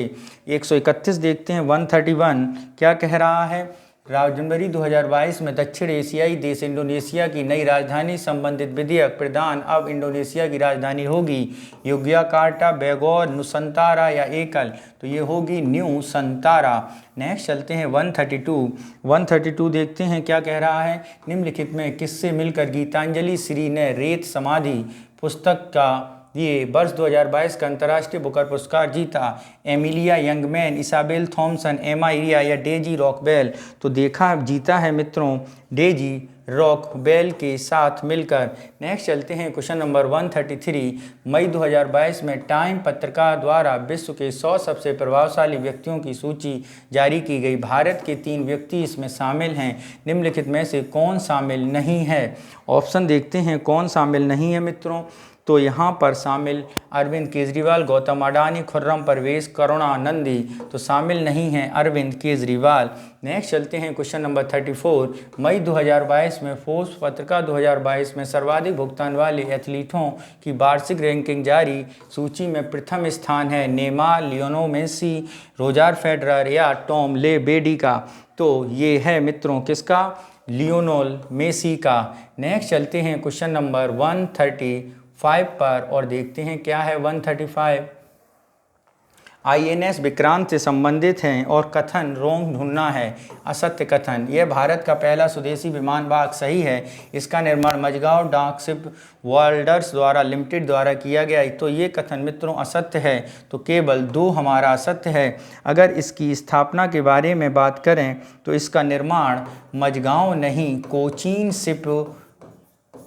131 देखते हैं 131 क्या कह रहा है। जनवरी 2022 में दक्षिण एशियाई देश इंडोनेशिया की नई राजधानी संबंधित विधेयक प्रदान अब इंडोनेशिया की राजधानी होगी योग्याकार्टा, बेगोर, नुसंतारा या एकल। तो ये होगी न्यू संतारा। नेक्स्ट चलते हैं 132 देखते हैं क्या कह रहा है। निम्नलिखित में किससे मिलकर गीतांजलि श्री ने रेत समाधि पुस्तक का ये वर्ष 2022 का अंतर्राष्ट्रीय बुकर पुरस्कार जीता। एमिलिया यंगमैन, इसाबेल थॉमसन, एमा इरिया या डेजी रॉकवेल। तो देखा जीता है मित्रों डेजी रॉकवेल के साथ मिलकर। नेक्स्ट चलते हैं क्वेश्चन नंबर 133। मई 2022 में टाइम पत्रिका द्वारा विश्व के 100 सबसे प्रभावशाली व्यक्तियों की सूची जारी की गई। भारत के 3 व्यक्ति इसमें शामिल हैं। निम्नलिखित में से कौन शामिल नहीं है। ऑप्शन देखते हैं कौन शामिल नहीं है मित्रों। तो यहाँ पर शामिल अरविंद केजरीवाल, गौतम अडानी, खुर्रम परवेज, करुणा नंदी। तो शामिल नहीं हैं अरविंद केजरीवाल। नेक्स्ट चलते हैं क्वेश्चन नंबर 34। मई 2022 में फोर्ब्स पत्रिका 2022 में सर्वाधिक भुगतान वाले एथलीटों की वार्षिक रैंकिंग जारी। सूची में प्रथम स्थान है Neymar, Lionel Messi, Roger Federer या टॉम लेबेडी का। तो ये है मित्रों किसका, लियोनेल मेसी का। नेक्स्ट चलते हैं क्वेश्चन नंबर 135 पर और देखते हैं क्या है 135। INS विक्रांत से संबंधित हैं और कथन रोंग ढूंढना है। असत्य कथन। यह भारत का पहला स्वदेशी विमान वाहक सही है। इसका निर्माण मझगांव डाक शिप वर्ल्डर्स द्वारा लिमिटेड द्वारा किया गया। तो ये कथन मित्रों असत्य है। तो केवल 2 हमारा असत्य है। अगर इसकी स्थापना के बारे में बात करें तो इसका निर्माण मझगांव नहीं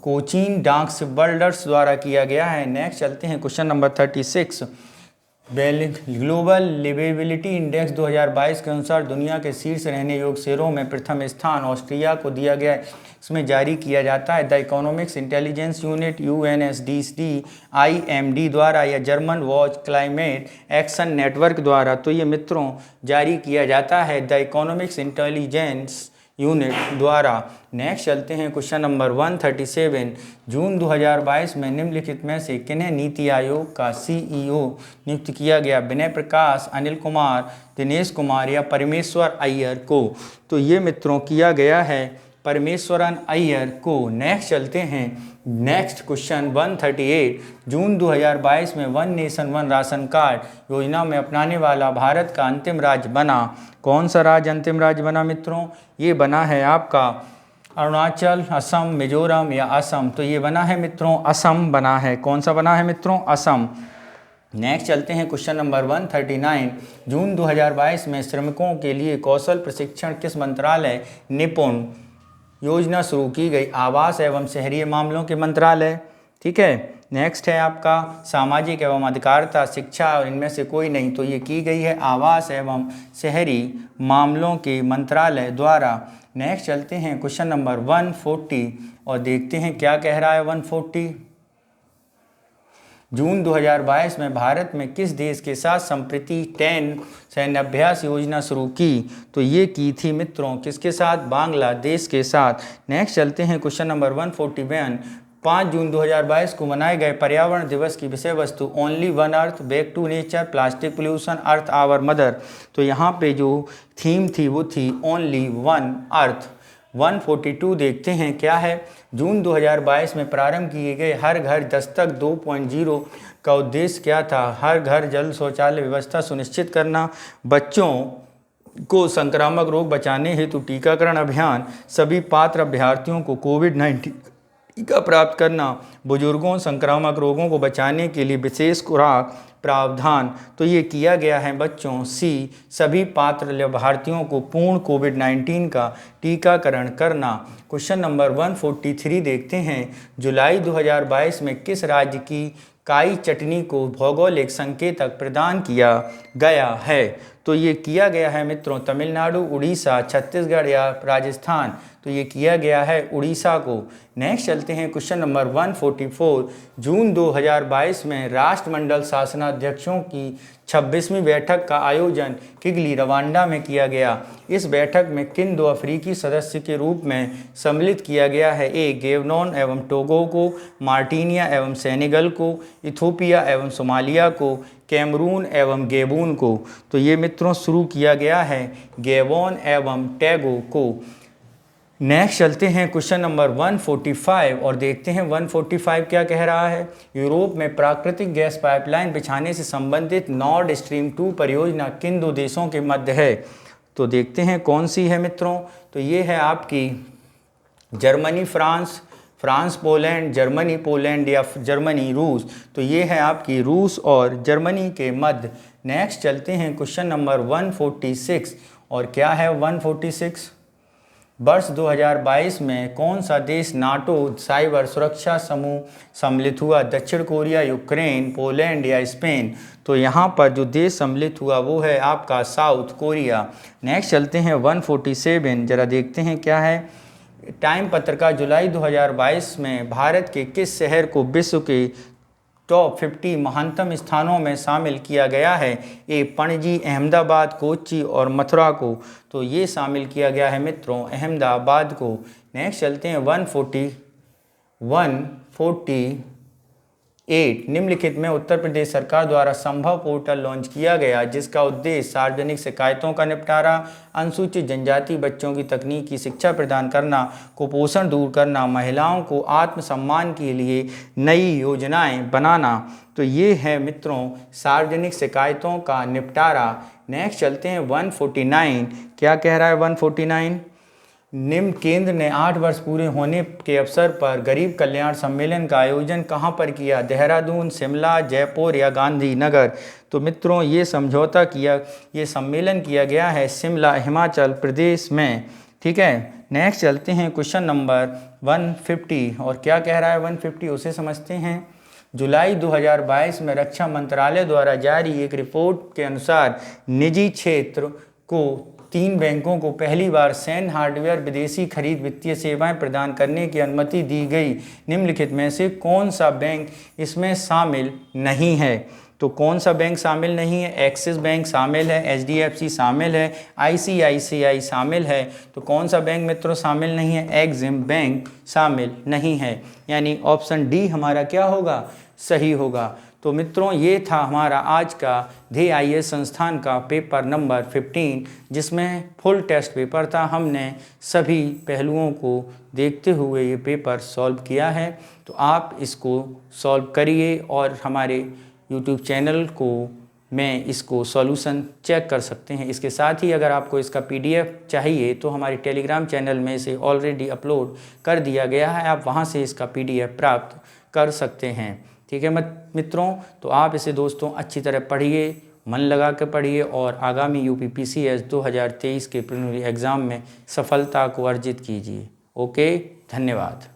कोचीन डाक शिप वर्ल्डर्स द्वारा किया गया है। नेक्स्ट चलते हैं question number 36। Global liveability index 2022 के अनुसार दुनिया के शीर्ष रहने योग्य शहरों में प्रथम स्थान ऑस्ट्रिया को दिया गया है। इसमें जारी किया जाता है the economics intelligence unit UNSDC IMD द्वारा या German watch climate action network द्वारा। तो ये मित्रों जारी किया जाता है द इकोनॉमिक्स इंटेलिजेंस यूनिट द्वारा। नेक्स्ट चलते हैं क्वेश्चन नंबर 137। जून 2022 में निम्नलिखित में से किन्हें नीति आयोग का CEO नियुक्त किया गया। विनय प्रकाश, अनिल कुमार, दिनेश कुमार या परमेश्वर अय्यर को। तो ये मित्रों किया गया है परमेश्वरन अय्यर को। नेक्स्ट चलते हैं नेक्स्ट क्वेश्चन 138। जून 2022 में one nation one ration card योजना में अपनाने वाला भारत का अंतिम राज्य बना। कौन सा राज्य अंतिम राज्य बना मित्रों। ये बना है आपका अरुणाचल, असम, मिजोरम या असम। तो ये बना है मित्रों असम बना है। कौन सा बना है मित्रों असम। नेक्स्ट चलते हैं क्वेश्चन नंबर 139। जून 2022 में श्रमिकों के लिए कौशल प्रशिक्षण किस मंत्रालय निपुण योजना शुरू की गई। आवास एवं शहरी मामलों के मंत्रालय। ठीक है। नेक्स्ट है आपका सामाजिक एवं अधिकारिता शिक्षा और इनमें से कोई नहीं। तो ये की गई है आवास एवं शहरी मामलों के मंत्रालय द्वारा। नेक्स्ट चलते हैं क्वेश्चन नंबर 140 और देखते हैं क्या कह रहा है 140। जून 2022 में भारत में किस देश के साथ संप्रति 10 सैन्याभ्यास योजना शुरू की। तो ये की थी मित्रों किसके साथ, बांग्लादेश के साथ। नेक्स्ट चलते हैं क्वेश्चन नंबर 141। 5 जून 2022 को मनाए गए पर्यावरण दिवस की विषय वस्तु only one earth, back to nature, plastic pollution, earth our mother. तो यहाँ पे जो थीम थी वो थी ओनली वन अर्थ। 142 देखते हैं क्या है। जून 2022 में प्रारंभ किए गए हर घर दस्तक 2.0 का उद्देश्य क्या था। हर घर जल शौचालय व्यवस्था सुनिश्चित करना, बच्चों को संक्रामक रोग बचाने हेतु टीकाकरण अभियान, सभी पात्र अभ्यर्थियों को कोविड-19 टीका प्राप्त करना, बुजुर्गों संक्रामक रोगों को बचाने के लिए विशेष खुराक प्रावधान। तो ये किया गया है बच्चों सी, सभी पात्र लाभार्थियों को पूर्ण कोविड-19 का टीकाकरण करना। क्वेश्चन नंबर 143 देखते हैं। जुलाई 2022 में किस राज्य की काई चटनी को भौगोलिक संकेतक प्रदान किया गया है। तो ये किया गया है मित्रों तमिलनाडु, उड़ीसा, छत्तीसगढ़ या राजस्थान, तो ये किया गया है उड़ीसा को। नेक्स्ट चलते हैं क्वेश्चन नंबर 144। जून 2022 में राष्ट्रमंडल शासनाध्यक्षों की 26वीं बैठक का आयोजन किगली, रवांडा में किया गया। इस बैठक में किन 2 अफ्रीकी सदस्य के रूप में सम्मिलित किया गया है? ए गैबोन एवं टोगो को, मार्टिनिया एवं सेनेगल को, इथोपिया एवं सोमालिया को, कैमरून एवं गैबोन को। तो ये मित्रों शुरू किया गया है गैबोन एवं टोगो को। नेक्स्ट चलते हैं क्वेश्चन नंबर 145 और देखते हैं 145 क्या कह रहा है। यूरोप में प्राकृतिक गैस पाइपलाइन बिछाने से संबंधित नॉर्ड स्ट्रीम 2 परियोजना किन 2 देशों के मध्य है? तो देखते हैं कौन सी है मित्रों। तो ये है आपकी Germany France, France Poland, Germany Poland या जर्मनी रूस। तो ये है आपकी रूस और जर्मनी के मध्य। नेक्स्ट चलते हैं क्वेश्चन नंबर 146 और क्या है 146। वर्ष 2022 में कौन सा देश नाटो साइबर सुरक्षा समूह सम्मिलित हुआ? दक्षिण कोरिया, यूक्रेन, पोलैंड या स्पेन। तो यहाँ पर जो देश सम्मिलित हुआ वो है आपका साउथ कोरिया। नेक्स्ट चलते हैं 147, जरा देखते हैं क्या है। टाइम पत्रिका जुलाई 2022 में भारत के किस शहर को विश्व के टॉप 50 महानतम स्थानों में शामिल किया गया है? ए पणजी, अहमदाबाद, कोच्चि और मथुरा को। तो ये शामिल किया गया है मित्रों अहमदाबाद को। नेक्स्ट चलते हैं 148। निम्नलिखित में उत्तर प्रदेश सरकार द्वारा संभव पोर्टल लॉन्च किया गया जिसका उद्देश्य सार्वजनिक शिकायतों का निपटारा, अनुसूचित जनजाति बच्चों की तकनीकी शिक्षा प्रदान करना, कुपोषण दूर करना, महिलाओं को आत्मसम्मान के लिए नई योजनाएं बनाना। तो ये है मित्रों सार्वजनिक शिकायतों का निपटारा। नेक्स्ट चलते हैं 149। क्या कह रहा है 149। निम्न केंद्र ने 8 वर्ष पूरे होने के अवसर पर गरीब कल्याण सम्मेलन का आयोजन कहाँ पर किया? देहरादून, शिमला, जयपुर या गांधीनगर। तो मित्रों ये सम्मेलन किया गया है शिमला, हिमाचल प्रदेश में। ठीक है। नेक्स्ट चलते हैं क्वेश्चन नंबर 150 और क्या कह रहा है 150 उसे समझते हैं। जुलाई 2022 में रक्षा मंत्रालय द्वारा जारी एक रिपोर्ट के अनुसार निजी क्षेत्र को 3 बैंकों को पहली बार सैन्य हार्डवेयर विदेशी खरीद वित्तीय सेवाएं प्रदान करने की अनुमति दी गई। निम्नलिखित में से कौन सा बैंक इसमें शामिल नहीं है? तो कौन सा बैंक शामिल नहीं है? एक्सिस बैंक शामिल है, HDFC शामिल है, ICICI शामिल है। तो कौन सा बैंक मित्रों शामिल नहीं है? एक्सिम बैंक शामिल नहीं है। यानी ऑप्शन डी हमारा क्या होगा? सही होगा। तो मित्रों ये था हमारा आज का ध्येय IAS संस्थान का पेपर नंबर 15 जिसमें फुल टेस्ट पेपर था। हमने सभी पहलुओं को देखते हुए ये पेपर सॉल्व किया है। तो आप इसको सॉल्व करिए और हमारे YouTube चैनल को में इसको सॉल्यूशन चेक कर सकते हैं। इसके साथ ही अगर आपको इसका PDF चाहिए तो हमारे टेलीग्राम चैनल में से ऑलरेडी अपलोड कर दिया गया है, आप वहां से इसका PDF प्राप्त कर सकते हैं। ठीक है मित्रों, तो आप इसे दोस्तों अच्छी तरह पढ़िए, मन लगा कर पढ़िए और आगामी UPPCS 2023 के प्रीलिमिनरी एग्ज़ाम में सफलता को अर्जित कीजिए। ओके, धन्यवाद।